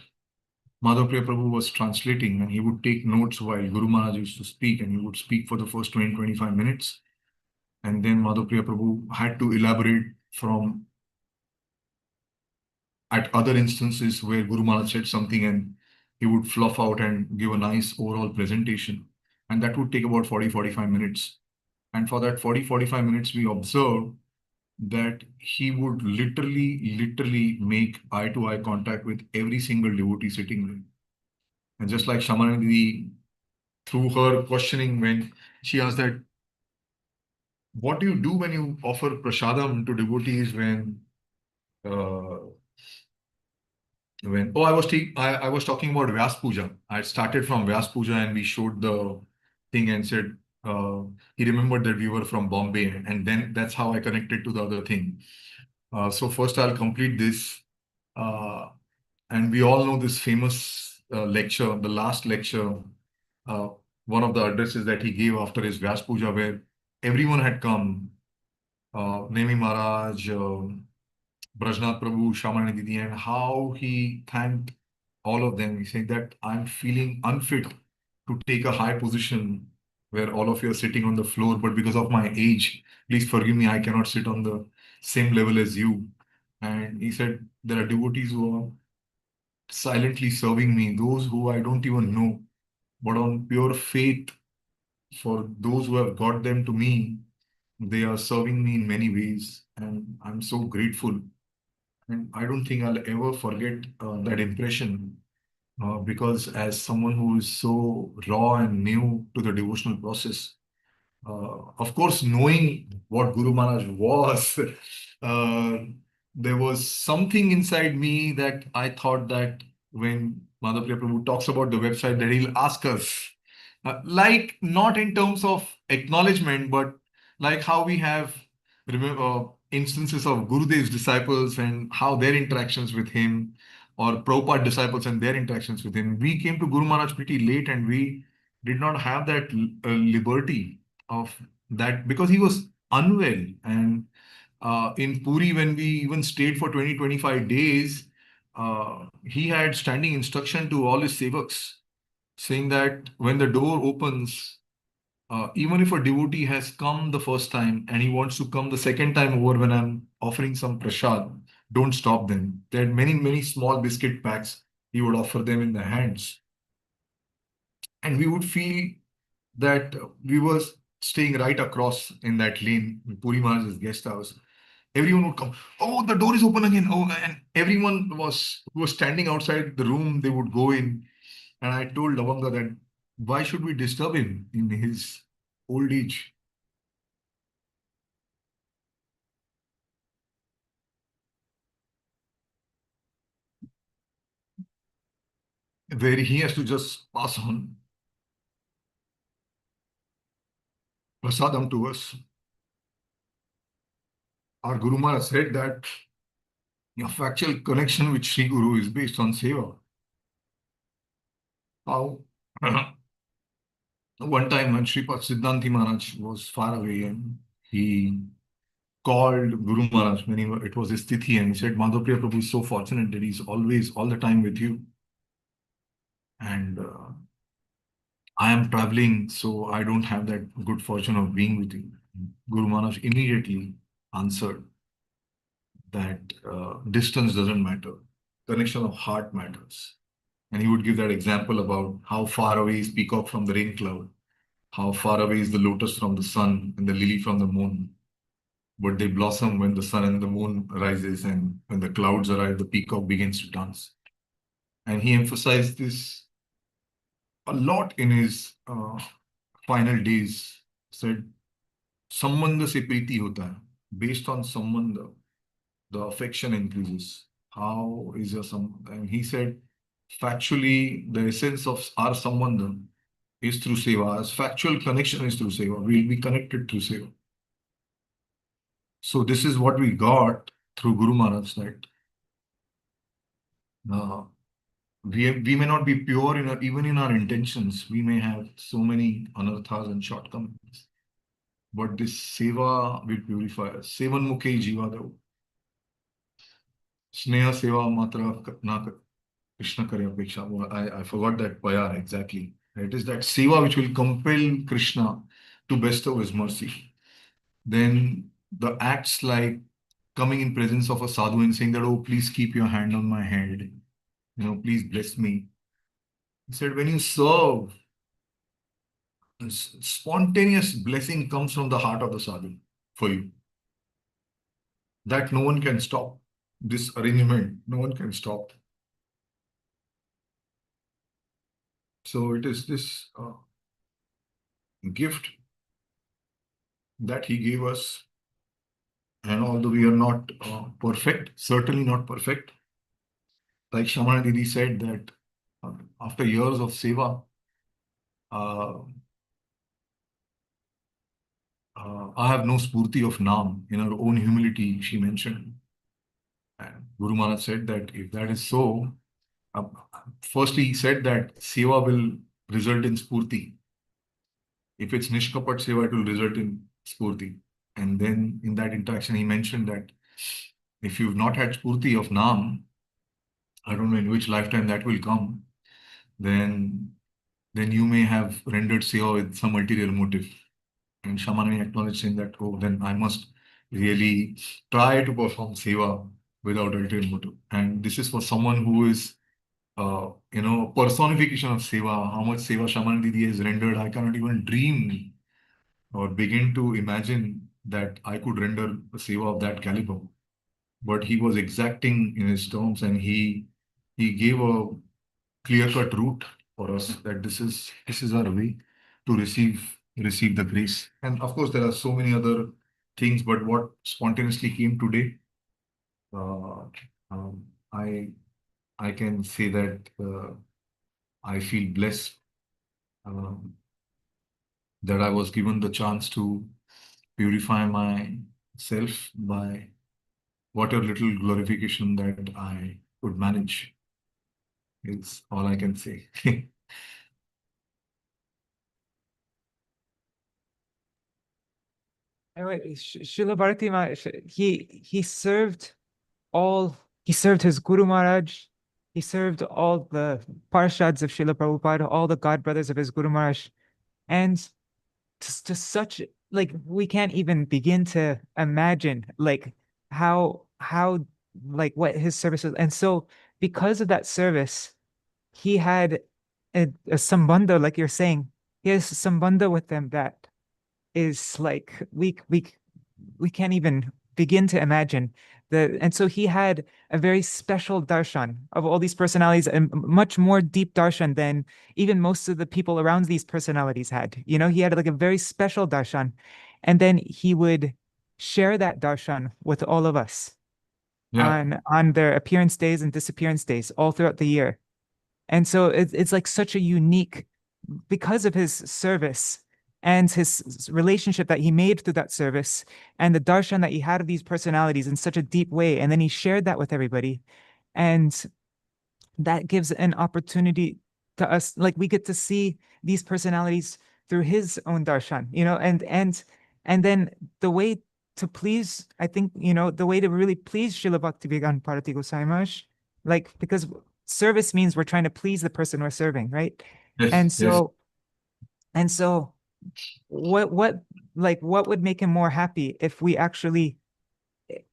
S2: Madhapriya Prabhu was translating, and he would take notes while Guru Maharaj used to speak, and he would speak for the first 20-25 minutes. And then Madhapriya Prabhu had to elaborate from at other instances where Guru Maharaj said something and he would fluff out and give a nice overall presentation. And that would take about 40-45 minutes. And for that 40-45 minutes, we observed that he would literally make eye-to-eye contact with every single devotee sitting there. And just like Shamanandi, through her questioning, when she asked that, what do you do when you offer prasadam to devotees uh, when I was talking about Vyas Puja. I started from Vyas Puja and we showed the thing and said he remembered that we were from Bombay, and then that's how I connected to the other thing. So first I'll complete this, and we all know this famous lecture, the last lecture, uh, one of the addresses that he gave after his Vyas Puja, where everyone had come, Nemi Maharaj, Brajnath Prabhu, Shamani Didi, and how he thanked all of them. He said that I'm feeling unfit to take a high position where all of you are sitting on the floor, but because of my age, please forgive me, I cannot sit on the same level as you. And he said, there are devotees who are silently serving me, those who I don't even know, but on pure faith, for those who have got them to me, they are serving me in many ways. And I'm so grateful. And I don't think I'll ever forget that impression because as someone who is so raw and new to the devotional process, of course, knowing what Guru Maharaj was, uh, there was something inside me that I thought that when Madhapriya Prabhu talks about the website, that he'll ask us, like not in terms of acknowledgement, but like how we have instances of Gurudev's disciples and how their interactions with him, or Prabhupada disciples and their interactions with him. We came to Guru Maharaj pretty late and we did not have that liberty of that because he was unwell. And in Puri, when we even stayed for 20-25 days, he had standing instruction to all his sevaks saying that when the door opens, even if a devotee has come the first time and he wants to come the second time over when I'm offering some prasad, don't stop them. There are many small biscuit packs he would offer them in their hands. And we would feel that we were staying right across in that lane in Puri Maharaj's guest house. Everyone would come, oh, the door is open again. Oh, and everyone who was standing outside the room, they would go in. And I told Lavanga that why should we disturb him in his old age? Where he has to just pass on prasadam to us. Our Guru Maharaj said that your factual connection with Sri Guru is based on seva. How One time when Sripad Siddhanti Maharaj was far away and he called Guru Maharaj when it was his tithi, and he said, Madhapriya Prabhu is so fortunate that he's always, all the time with you. And I am traveling, so I don't have that good fortune of being with you. Guru Maharaj immediately answered that distance doesn't matter. Connection of heart matters. And he would give that example about how far away is peacock from the rain cloud, how far away is the lotus from the sun and the lily from the moon. But they blossom when the sun and the moon rises, and when the clouds arrive, the peacock begins to dance. And he emphasized this a lot in his final days. Said, "Sambandha se priti hota hai." Based on sambandha, the affection increases. How is your sambandha? And he said, factually, the essence of our sambandha is through seva. As factual connection is through seva. We'll be connected through seva. So this is what we got through Guru Maharaj, that we may not be pure even in our intentions. We may have so many anarthas and shortcomings. But this seva will purify us. Sevan mukhe jivadav. Sneha seva matra na Krishna kare apeksha. I forgot that payar exactly. It is that seva which will compel Krishna to bestow his mercy. Then the acts like coming in presence of a sadhu and saying that, oh, please keep your hand on my head. Please bless me. He said, when you serve, spontaneous blessing comes from the heart of the sadhu for you. That no one can stop. This arrangement, no one can stop. So it is this gift that he gave us. And although we are not perfect, certainly not perfect, like Shamana Didi said that after years of seva, I have no spurti of naam. In her own humility, she mentioned. And Guru Maharaj said that if that is so, firstly he said that seva will result in spurti. If it's nishkapat seva, it will result in spurti. And then in that interaction, he mentioned that if you've not had spurti of naam, I don't know in which lifetime that will come, then you may have rendered seva with some ulterior motive. And Shamani acknowledged saying that, oh, then I must really try to perform seva without ulterior motive. And this is for someone who is, personification of seva. How much seva Shamani Didi has rendered, I cannot even dream or begin to imagine that I could render a seva of that caliber. But he was exacting in his terms, and he gave a clear-cut route for us that this is our way to receive the grace. And of course, there are so many other things, but what spontaneously came today, I can say that I feel blessed that I was given the chance to purify myself by whatever little glorification that I could manage. Is all I can say.
S1: Anyway, Śrīla Bhakti Maharaj, he served his Guru Maharaj, he served all the parshads of Srila Prabhupada, all the god brothers of his Guru Maharaj, and to such, like, we can't even begin to imagine like how like what his service was. And so because of that service, he had a sambandha, like you're saying, he has a sambandha with them that is like we can't even begin to imagine. And so he had a very special darshan of all these personalities, and much more deep darshan than even most of the people around these personalities had. He had like a very special darshan, and then he would share that darshan with all of us on their appearance days and disappearance days all throughout the year. And so it's like such a unique, because of his service and his relationship that he made through that service and the darshan that he had of these personalities in such a deep way. And then he shared that with everybody. And that gives an opportunity to us, like we get to see these personalities through his own darshan, and then the way to please, I think, the way to really please Śrīla Bhakti Vijñāna Bhāratī Gosvāmī Mahārāja, like, because service means we're trying to please the person we're serving, right?
S2: Yes,
S1: And
S2: yes.
S1: so what would make him more happy if we actually,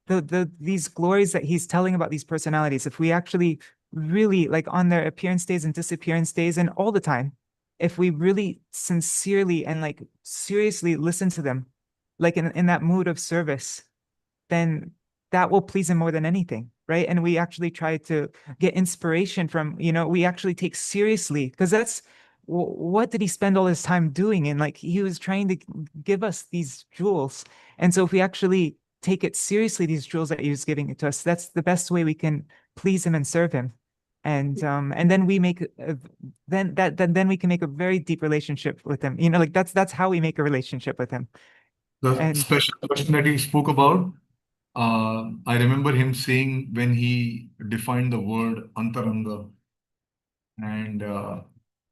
S1: these glories that he's telling about, these personalities, if we actually really, like, on their appearance days and disappearance days and all the time, if we really sincerely and like seriously listen to them, like in that mood of service, then that will please him more than anything, right? And we actually try to get inspiration from, we actually take seriously, because that's what did he spend all his time doing? And like, he was trying to give us these jewels. And so if we actually take it seriously, these jewels that he was giving it to us, that's the best way we can please him and serve him. And then we make then we can make a very deep relationship with him. Like, that's how we make a relationship with him.
S2: The special question that he spoke about, I remember him saying when he defined the word antaranga, and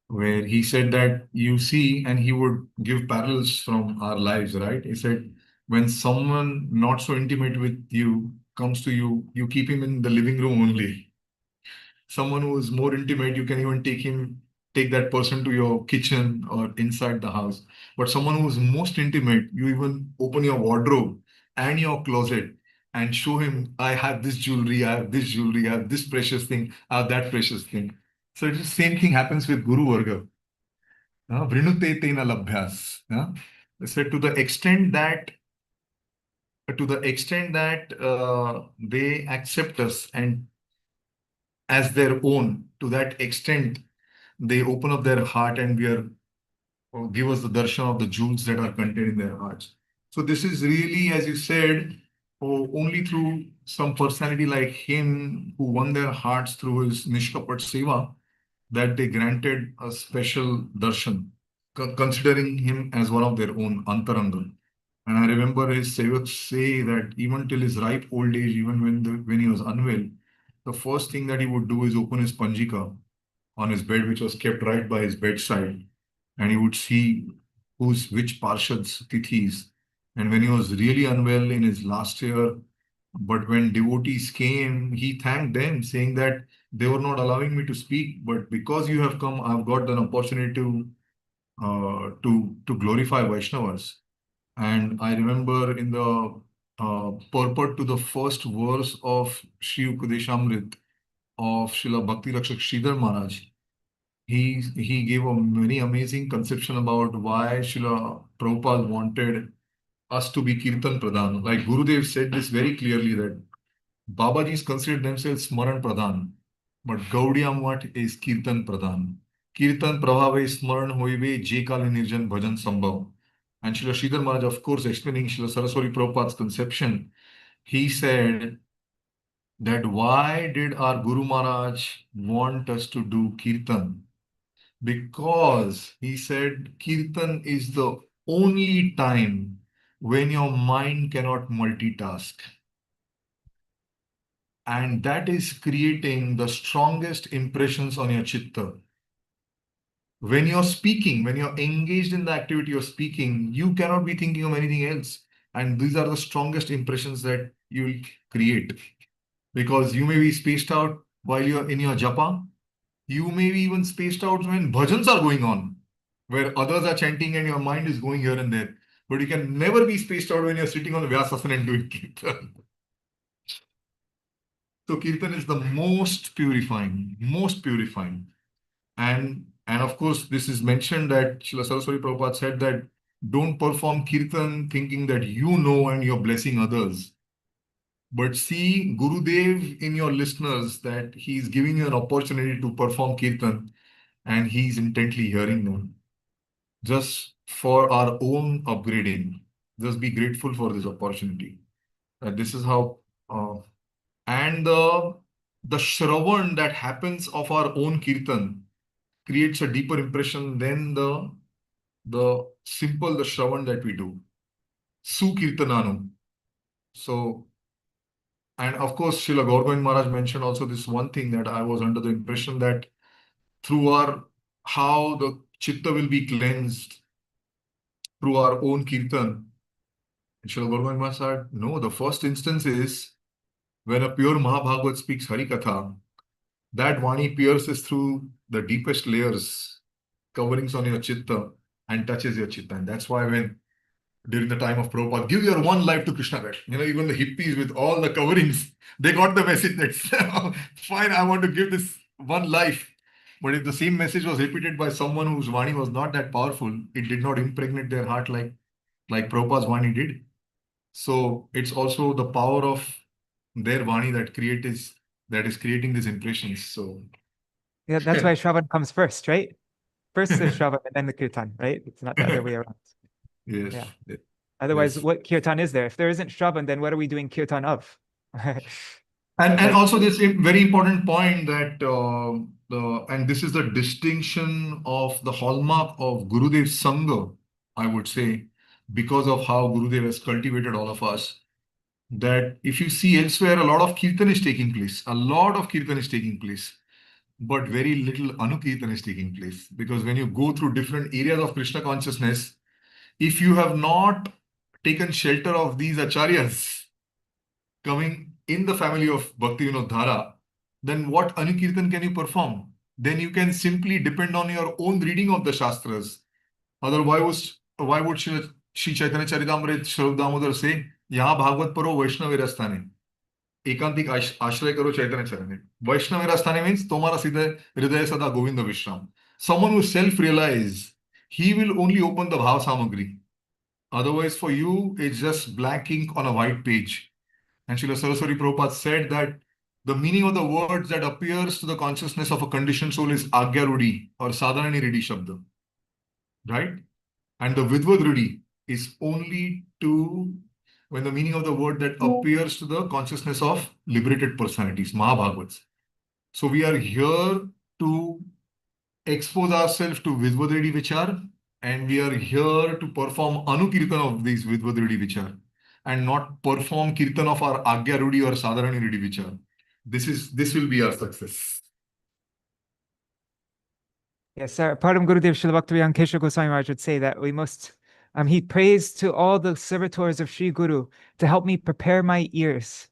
S2: where he said that you see, and he would give parallels from our lives, right? He said, when someone not so intimate with you comes to you, you keep him in the living room only. Someone who is more intimate, you can even take that person to your kitchen or inside the house. But someone who is most intimate, you even open your wardrobe and your closet and show him, I have this jewelry, I have this jewelry, I have this precious thing, I have that precious thing. So it's the same thing happens with Guru Varga. Vrinute tena labhyas. So to the extent that they accept us and as their own, to that extent they open up their heart and give us the darshan of the jewels that are contained in their hearts. So this is really, as you said, only through some personality like him who won their hearts through his Nishkapat Seva that they granted a special darshan, considering him as one of their own antaranga. And I remember his sevaks say that even till his ripe old age, even when he was unwell, the first thing that he would do is open his panjika on his bed, which was kept right by his bedside, and he would see which parshads, tithis. And when he was really unwell in his last year, but when devotees came, he thanked them, saying that they were not allowing me to speak, but because you have come, I've got an opportunity to glorify Vaishnavas. And I remember in the purport to the first verse of Shri Updeshamrit of Śrīla Bhakti Rakshak Sridhar Maharaj, he gave a very amazing conception about why Śrīla Prabhupada wanted us to be Kirtan Pradhan. Like Gurudev said this very clearly that Babajis considered themselves Smaran Pradhan, but Gaudiya Math is Kirtan Pradhan. Kirtan Prabhave Smaran Hoive Je Kali Nirjan Bhajan Sambhav. And Śrīla Sridhar Maharaj, of course, explaining Śrīla Saraswati Prabhupada's conception, he said that why did our Guru Maharaj want us to do Kirtan? Because he said Kirtan is the only time when your mind cannot multitask. And that is creating the strongest impressions on your chitta. When you're speaking, when you're engaged in the activity of speaking, you cannot be thinking of anything else. And these are the strongest impressions that you will create. Because you may be spaced out while you're in your japa. You may be even spaced out when bhajans are going on, where others are chanting and your mind is going here and there. But you can never be spaced out when you're sitting on the Vyasasana and doing Kirtan. So Kirtan is the most purifying, most purifying. And of course, this is mentioned that Śrīla Saraswati Prabhupada said that don't perform Kirtan thinking that you know and you're blessing others. But see Gurudev in your listeners, that he's giving you an opportunity to perform Kirtan and he's intently hearing them. Just for our own upgrading, just be grateful for this opportunity. This is how, and the Shravan that happens of our own Kirtan creates a deeper impression than the Shravan that we do. Sukirtananu. So, and of course, Srila Gauragovind Maharaj mentioned also this one thing that I was under the impression that through how the chitta will be cleansed through our own kirtan. And Śrīla Bhakti said, no, the first instance is when a pure Mahabhagavat speaks Harikatha, that Vani pierces through the deepest layers, coverings on your chitta, and touches your chitta. And that's why when during the time of Prabhupada, give your one life to Krishna. Even the hippies with all the coverings, they got the message that, fine, I want to give this one life. But if the same message was repeated by someone whose Vani was not that powerful, it did not impregnate their heart like Prabhupada's Vani did. So it's also the power of their Vani that is creating these impressions. So
S1: yeah, that's why Shravan comes first, right? First is Shravan and then the Kirtan, right? It's not the other way around.
S2: yes.
S1: Yeah. Otherwise,
S2: Yes.
S1: what Kirtan is there? If there isn't Shravan, then what are we doing Kirtan of?
S2: And also this very important point that and this is the distinction of the hallmark of Gurudev's Sangha, I would say, because of how Gurudev has cultivated all of us, that if you see elsewhere, a lot of kirtan is taking place. A lot of kirtan is taking place, but very little anukirtan is taking place. Because when you go through different areas of Krishna consciousness, if you have not taken shelter of these acharyas coming in the family of Bhakti Vinod Dhara, then what anukirtan can you perform? Then you can simply depend on your own reading of the Shastras. Otherwise, why would Shri Chaitanya Charitamrita Swarup Damodar say, Yaha Bhagavad Paro Vaishnava Sthane? एकांतिक आश्रय करो चैतन्य चरण. Vaishnava Sthane means Tomara Siddha Hridaya Sada Govinda Vishram. Someone who is self-realized, he will only open the Bhav Samagri. Otherwise, for you, it's just black ink on a white page. And Srila Saraswati Prabhupada said that the meaning of the words that appears to the consciousness of a conditioned soul is Agya Rudi or Sadharani Rudi Shabda. Right? And the Vidvad Rudi is only to when the meaning of the word that appears to the consciousness of liberated personalities, Mahabhagavats. So we are here to expose ourselves to Vidvad-Redi Vichar, and we are here to perform Anukirtan of these Vidvad-Redi Vichar, and not perform Kirtan of our Agya Rudi or Sadharani Rudi Vichar. This will be our success.
S1: Yes, sir. Param Gurudev Śrīla Bhakti Vijñāna Gosvāmī Mahārāja would say that we must, he prays to all the servitors of Sri Guru to help me prepare my ears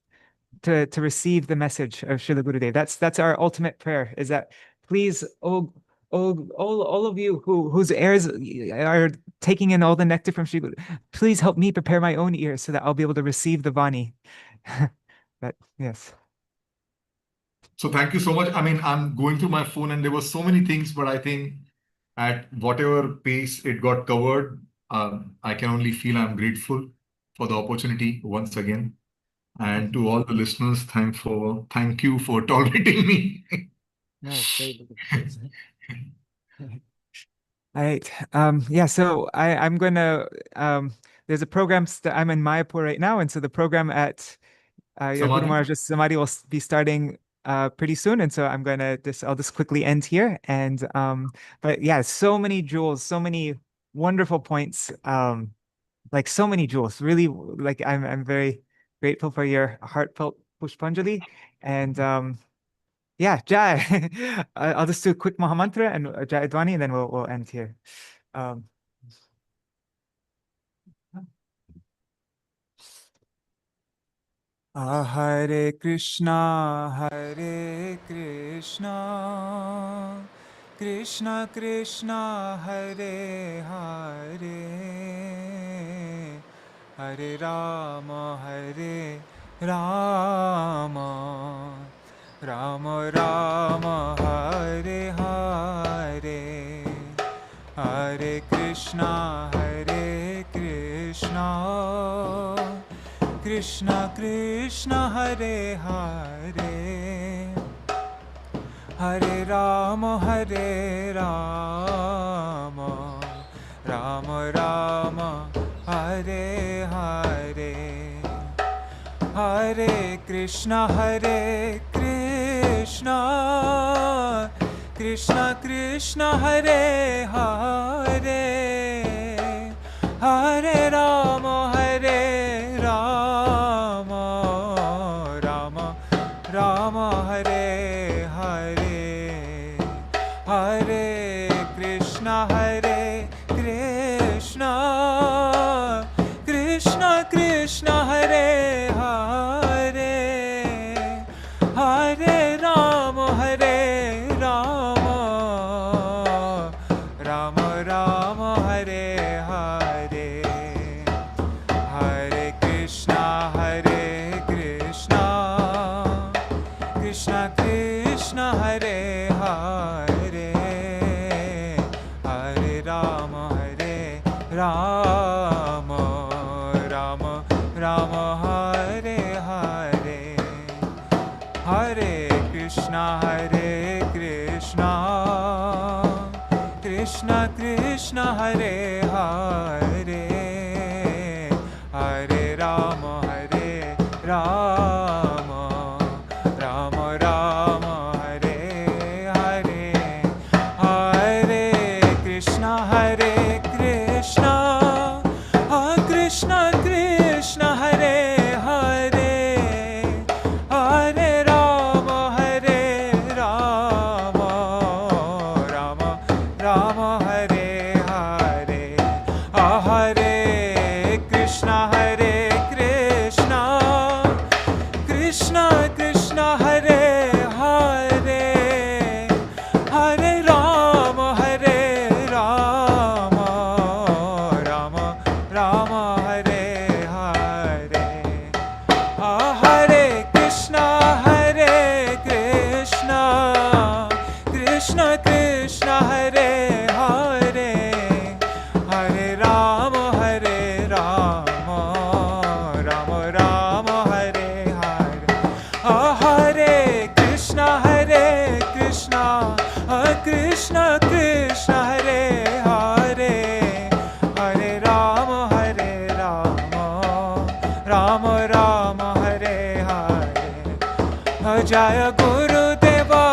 S1: to receive the message of Srila Gurudev. That's our ultimate prayer, is that please, all of you whose ears are taking in all the nectar from Sri Guru, please help me prepare my own ears so that I'll be able to receive the Vani. Yes.
S2: So thank you so much. I mean, I'm going through my phone and there were so many things, but I think at whatever pace it got covered, I can only feel I'm grateful for the opportunity once again. And to all the listeners, thank you for tolerating me.
S1: No, great. All right. Yeah, so I'm going to, there's a program, I'm in Mayapur right now. And so the program at Guru Maharaja's Samadhi will be starting pretty soon. And so I'm going to I'll just quickly end here. And, but yeah, so many jewels, so many wonderful points. Like so many jewels, really, like I'm very grateful for your heartfelt Puṣpāñjali. And, yeah, Jai. I'll just do a quick Mahamantra and Jai Dwani, and then we'll end here. Hare Krishna, Krishna Krishna, Hare Hare, Hare Rama, Hare Rama, Rama Rama, Hare Hare, Hare Krishna, Krishna Krishna, Hare Hare, Hare Rama, Hare Rama, Rama Rama, Hare Hare, Hare Krishna, Krishna Krishna, Hare Hare, Hare Rama, Hare Rama, Rama Rama, Hare Hare, Hare Krishna, Krishna Krishna Hare Hare Hare Rama Hare Rama Rama Rama Hare Hare Hare Krishna Krishna Krishna Hare Hare Hare Rama Rama Rama Rama Hare Hare Hare Krishna Krishna Krishna Hare Hare Hare Rama Rama Rama Rama Hare Hare Hare Krishna Krishna Krishna Hare Hare Hare Rama Rama Rama Rama Hare Hare Hare Krishna Krishna Krishna Hare Hare Hare Rama Rama Rama Rama Hare Hare Hare Krishna Krishna Krishna Hare Hare Hare Rama Rama Rama Hare Hare Hare Krishna Krishna Krishna Hare Hare Hare Rama Rama Rama Hare Hare Jaya Gurudeva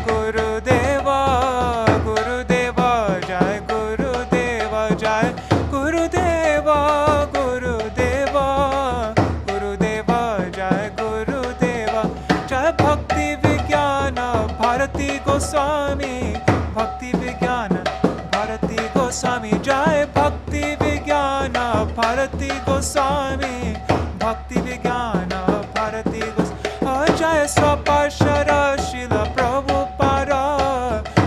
S1: Gurudeva Gurudeva Jaya Gurudeva Jaya Gurudeva Gurudeva Gurudeva Jaya Gurudeva Jaya Bhakti Vijñāna Bhāratī Gosvāmī Bhakti Vijñāna Bhāratī Gosvāmī Jaya Bhakti Vijñāna Bhāratī Gosvāmī Bhakti Vijñāna Bhāratī Gosvāmī Jaya Swaparshara Śrīla Prabhupada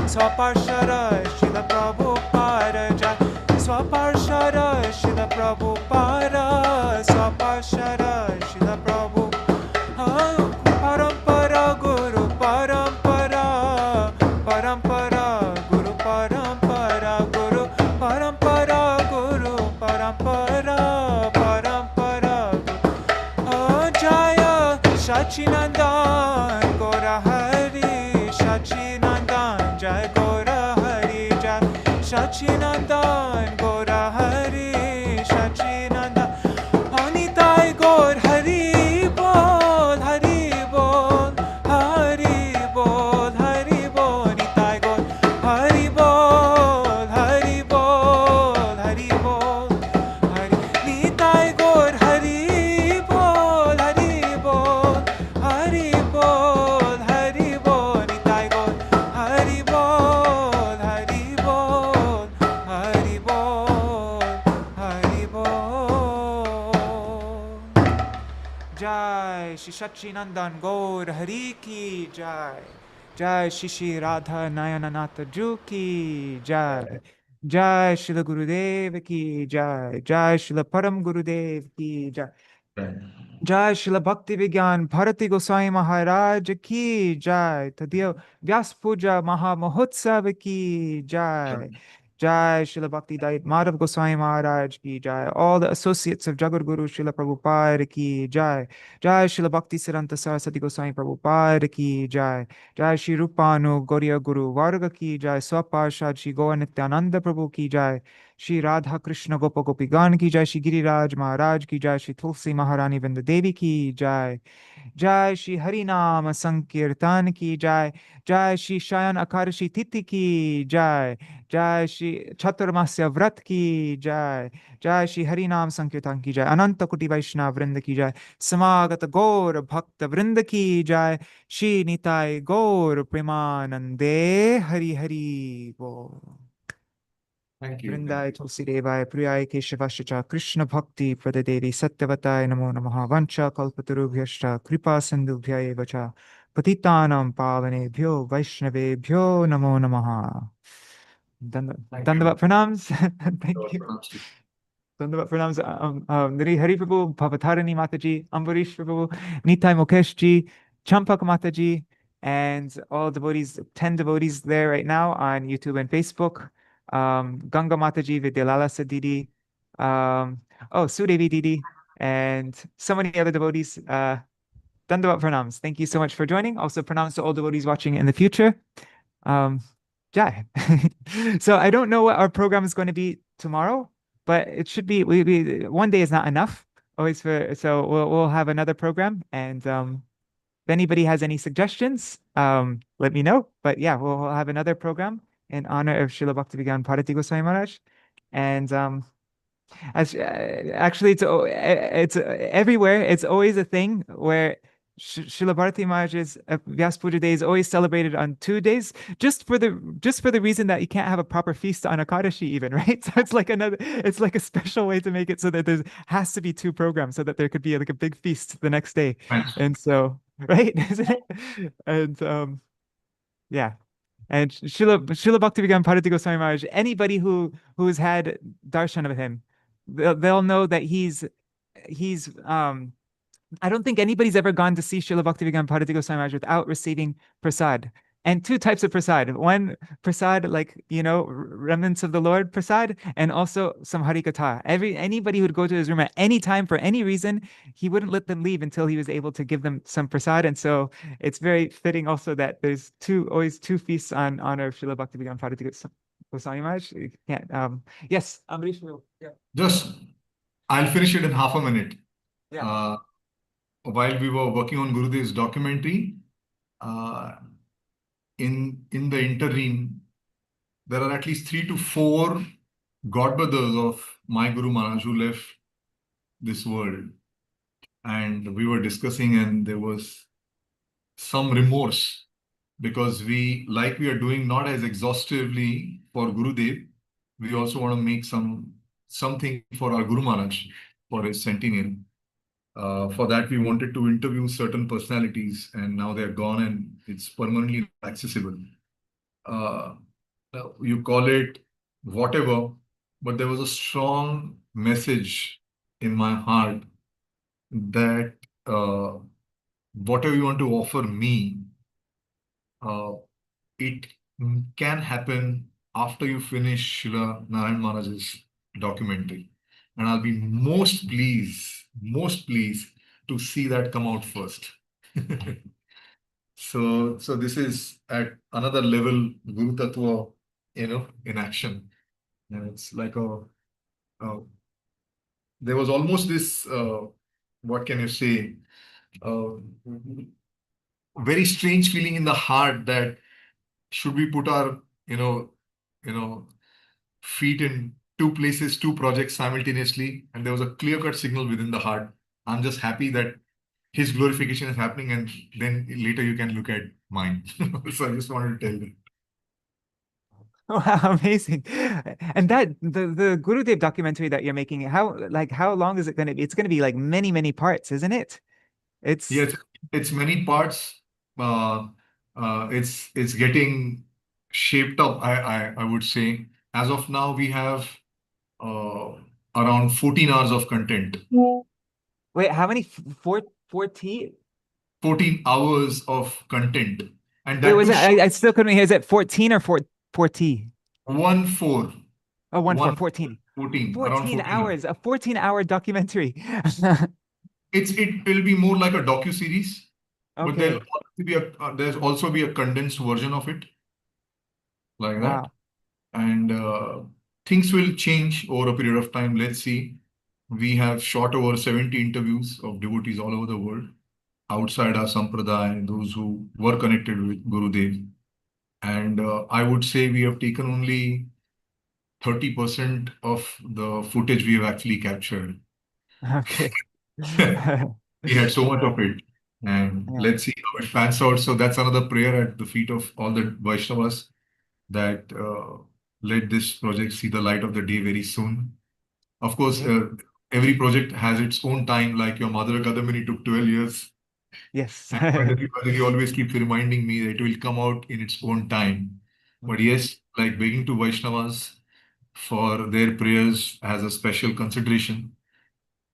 S1: Swaparshara Śrīla Prabhupada Jaya Swaparshara Śrīla Prabhupada Swaparshara Śrīla Prabhupada Parampara Guru Parampara Parampara Guru Parampara Guru Parampara Guru Parampara Parampara Jaya Sachinandan Gora Hari Sachinandan Jai Gora Hari Jai Sachinandan Gora Hari Sachinandan Anitai Gaur Hari Bol Hari Bol Hari Bol Hari Bol Nitai Gaur Hari Bol Hari Bol Hari Bol Hari Nitai Gaur Hari Bol Hari Bol Hari Bol Hari Bol Nitai Gaur Hari Bol Hari Bol Hari Bol Hari Bol Jai Shri Sachinandan Gaur Hari Ki Jai Jai Shri Radha Nayananatha Ju Ki Jai Jai Shri Gurudev Ki Jai Jai Shri Param Gurudev Ki Jai Jai Śrīla Bhakti Vijñāna Bhāratī Gosvāmī Mahārāja ki Jai. Tadīya Vyas Puja Maha Mahotsav ki Jai. Jai Śrīla Bhakti Dayita Mādhava Gosvāmī Mahārāja ki Jai. All the associates of Jagat Guru Śrīla Prabhupada ki Jai. Jai Śrīla Bhakti Siddhanta Saraswati Gosvāmī Prabhupada ki Jai. Jai Shri Rupanu Gauriya Guru Varga ki Jai. Swaparshad Shri Gaur Nityananda Prabhu ki Jai. Shri Radha Krishna Gopa Gopigan ki Jai. Shri Giriraj Maharaj ki Jai. Shri Tulsi Maharani Vrinda Devi ki Jai. Jai Shri Harinama Sankirtan ki Jai. Jai Shri Shayan Akarashi Titi ki Jai. Jai Shri Chaturmasya Vrat ki Jai. Jai Shri Harinam Sankirtan ki Jai. Ananta Kuti Vaishnava Vrinda ki Jai. Samagata Gaur Bhakta Vrinda ki Jai. Shri Nitai Gaur Premanande Hari Hari Bol.
S2: Thank you.
S1: Vrindai Tulsi Devai Priyai Keshavascha Krishna Bhakti Pradadevi Satyavataya Namo Namaha Vancha Kalpatarubhyashta Kripa Sindhubhya Vacha Patitanam Pavanebhyo Vaishnavebhyo Namo Namaha. Dandavat pranams. Thank you. Dandavat pranams. Nari Hari Prabhu, Bhavatarani Mataji, Ambarish Prabhu, Nitai Mukeshji, Champak Mataji, and all devotees, 10 devotees there right now on YouTube and Facebook. Ganga Mataji, Vidyalala Sadidi, Sudevi Didi, and so many other devotees. Dandavat pranams. Thank you so much for joining. Also pranams to all devotees watching in the future. Jai. So I don't know what our program is going to be tomorrow, but it should be, one day is not enough always so we'll have another program, and if anybody has any suggestions, let me know. But yeah, we'll have another program in honor of Śrīla Bhakti Vijñāna Bhāratī Gosvāmī Mahārāja. And actually it's everywhere. It's always a thing where Śrīla Bhāratī Mahārāja's Vyas Puja Day is always celebrated on 2 days, just for the reason that you can't have a proper feast on Akadashi even, right? So it's like a special way to make it so that there has to be 2 programs so that there could be like a big feast the next day. And so, right? Isn't it? And yeah. And Śrīla Bhakti Vijñāna Bhāratī Gosvāmī Mahārāja, anybody who's had darshan of him, they'll know that he's I don't think anybody's ever gone to see Śrīla Bhakti Vijñāna Bhāratī Gosvāmī Mahārāja without receiving prasad. And 2 types of prasad. One prasad, like, remnants of the Lord prasad, and also some harikatha. Anybody who'd go to his room at any time for any reason, he wouldn't let them leave until he was able to give them some prasad. And so it's very fitting also that there's always two feasts on honor of Śrīla Bhakti Vijñāna Bhāratī Gosvāmī Mahārāja. You can't, yes, Ambarish will. Yeah.
S2: Just, I'll finish it in half a minute.
S1: Yeah.
S2: While we were working on Gurudev's documentary, in the interim, there are at least 3 to 4 godbrothers of my Guru Maharaj who left this world. And we were discussing, and there was some remorse because we are doing not as exhaustively for Gurudev. We also want to make something for our Guru Maharaj for his centennial. For that, we wanted to interview certain personalities, and now they're gone and it's permanently accessible. You call it whatever, but there was a strong message in my heart that whatever you want to offer me, it can happen after you finish Srila Narayan Maharaj's documentary. And I'll be most pleased to see that come out first. So this is at another level, Guru Tattva, in action. And it's like there was almost this, what can you say, very strange feeling in the heart that should we put our, feet in 2 places, 2 projects simultaneously, and there was a clear-cut signal within the heart. I'm just happy that his glorification is happening, and then later you can look at mine. So I just wanted to tell you.
S1: Wow, amazing. And that the Gurudev documentary that you're making, how long is it going to be? It's going to be like many, many parts, isn't it?
S2: Yes, it's many parts. It's getting shaped up, I would say. As of now, we have around 14 hours of content.
S1: Wait, how many? 14?
S2: 14 hours of content. And that
S1: I still couldn't hear. Is it 14 or 40?
S2: 1-4.
S1: Oh, 1-4, 14.
S2: 14
S1: hours, a 14-hour documentary.
S2: It will be more like a docu-series,
S1: okay.
S2: But there's also be a condensed version of it, like that.
S1: Wow.
S2: And things will change over a period of time. Let's see. We have shot over 70 interviews of devotees all over the world, outside our sampradaya, those who were connected with Gurudev. And I would say we have taken only 30% of the footage we have actually captured.
S1: Okay.
S2: We had so much of it. And let's see how it pans out. So that's another prayer at the feet of all the Vaishnavas, that let this project see the light of the day very soon. Of course,
S1: Okay.
S2: every project has its own time, like your Mādhava Kadamini took 12 years.
S1: Yes.
S2: And Bhairavi always keeps reminding me that it will come out in its own time. But yes, like begging to Vaishnavas for their prayers as a special consideration.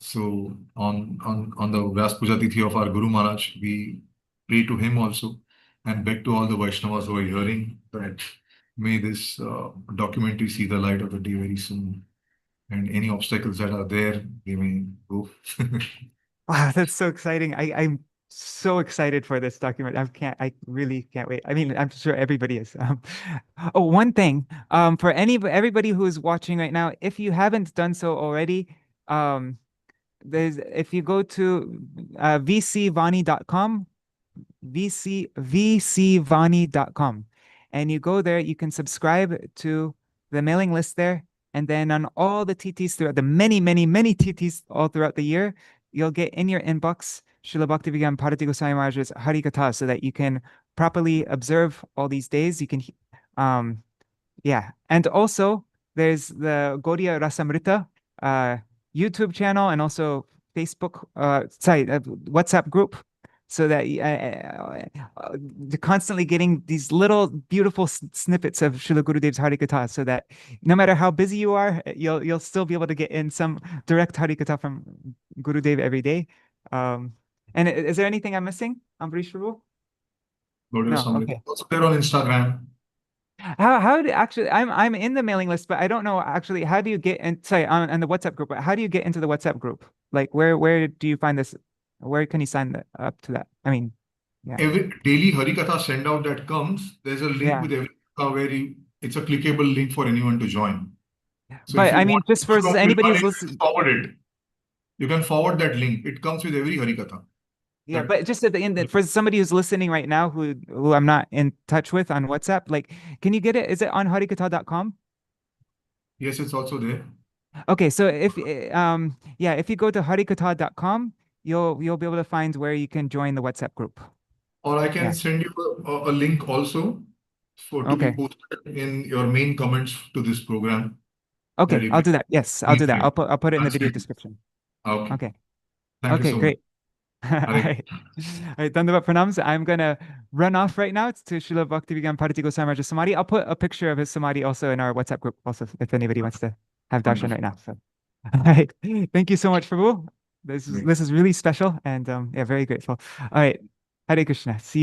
S2: So on the Vyas Puja Tithi of our Guru Maharaj, we pray to him also and beg to all the Vaishnavas who are hearing that may this documentary see the light of the day very soon. And any obstacles that are there, they may go.
S1: Wow, that's so exciting. I'm so excited for this document. I really can't wait. I mean, I'm sure everybody is. Oh, one thing, for everybody who is watching right now, if you haven't done so already, if you go to vcvani.com, vcvani.com, and you go there, you can subscribe to the mailing list there. And then on all the TTs throughout the many, many, many TTs all throughout the year, you'll get in your inbox Śrīla Bhakti Vijñāna Bhāratī Gosvāmī Mahārāja's Harikatha, so that you can properly observe all these days. You can, yeah. And also, there's the Gaudiya Rasamrita YouTube channel, and also Facebook, WhatsApp group, so that you're constantly getting these little beautiful snippets of Srila Gurudev's Harikatha, so that no matter how busy you are, you'll still be able to get in some direct Harikatha from Gurudev every day. And is there anything I'm missing, Ambarish Prabhu? No, okay.
S2: Also there on Instagram.
S1: How do actually I'm in the mailing list, but I don't know actually how do you get in, sorry, on the WhatsApp group, but how do you get into the WhatsApp group? Like where do you find this? Where can you sign up to that? I mean, yeah.
S2: Every daily Harikatha send out that comes, there's a link
S1: Yeah.
S2: with every where it's a clickable link for anyone to join. So
S1: But
S2: if you
S1: I mean,
S2: want
S1: just for anybody who's listening,
S2: forward it. You can forward that link. It comes with every Harikatha.
S1: Yeah, but just at the end, for somebody who's listening right now who I'm not in touch with on WhatsApp, like, can you get it? Is it on harikatha.com?
S2: Yes, it's also there.
S1: Okay, so if yeah, if you go to harikatha.com, you'll be able to find where you can join the WhatsApp group.
S2: Or I can send you a link also to be posted in your main comments to this program.
S1: Okay, I'll do that. Yes, I'll do that. I'll put it in the video description.
S2: Okay.
S1: Thank you so great. Much. All right. All right, Dandavat Pranams. I'm gonna run off right now to Śrīla Bhakti Vijñāna Bhāratī Gosvāmī Mahārāja Samadhi. I'll put a picture of his Samadhi also in our WhatsApp group, also, if anybody wants to have darshan right now. So, all right. Thank you so much, Prabhu. This is really special, and yeah, very grateful. All right. Hare Krishna. See you.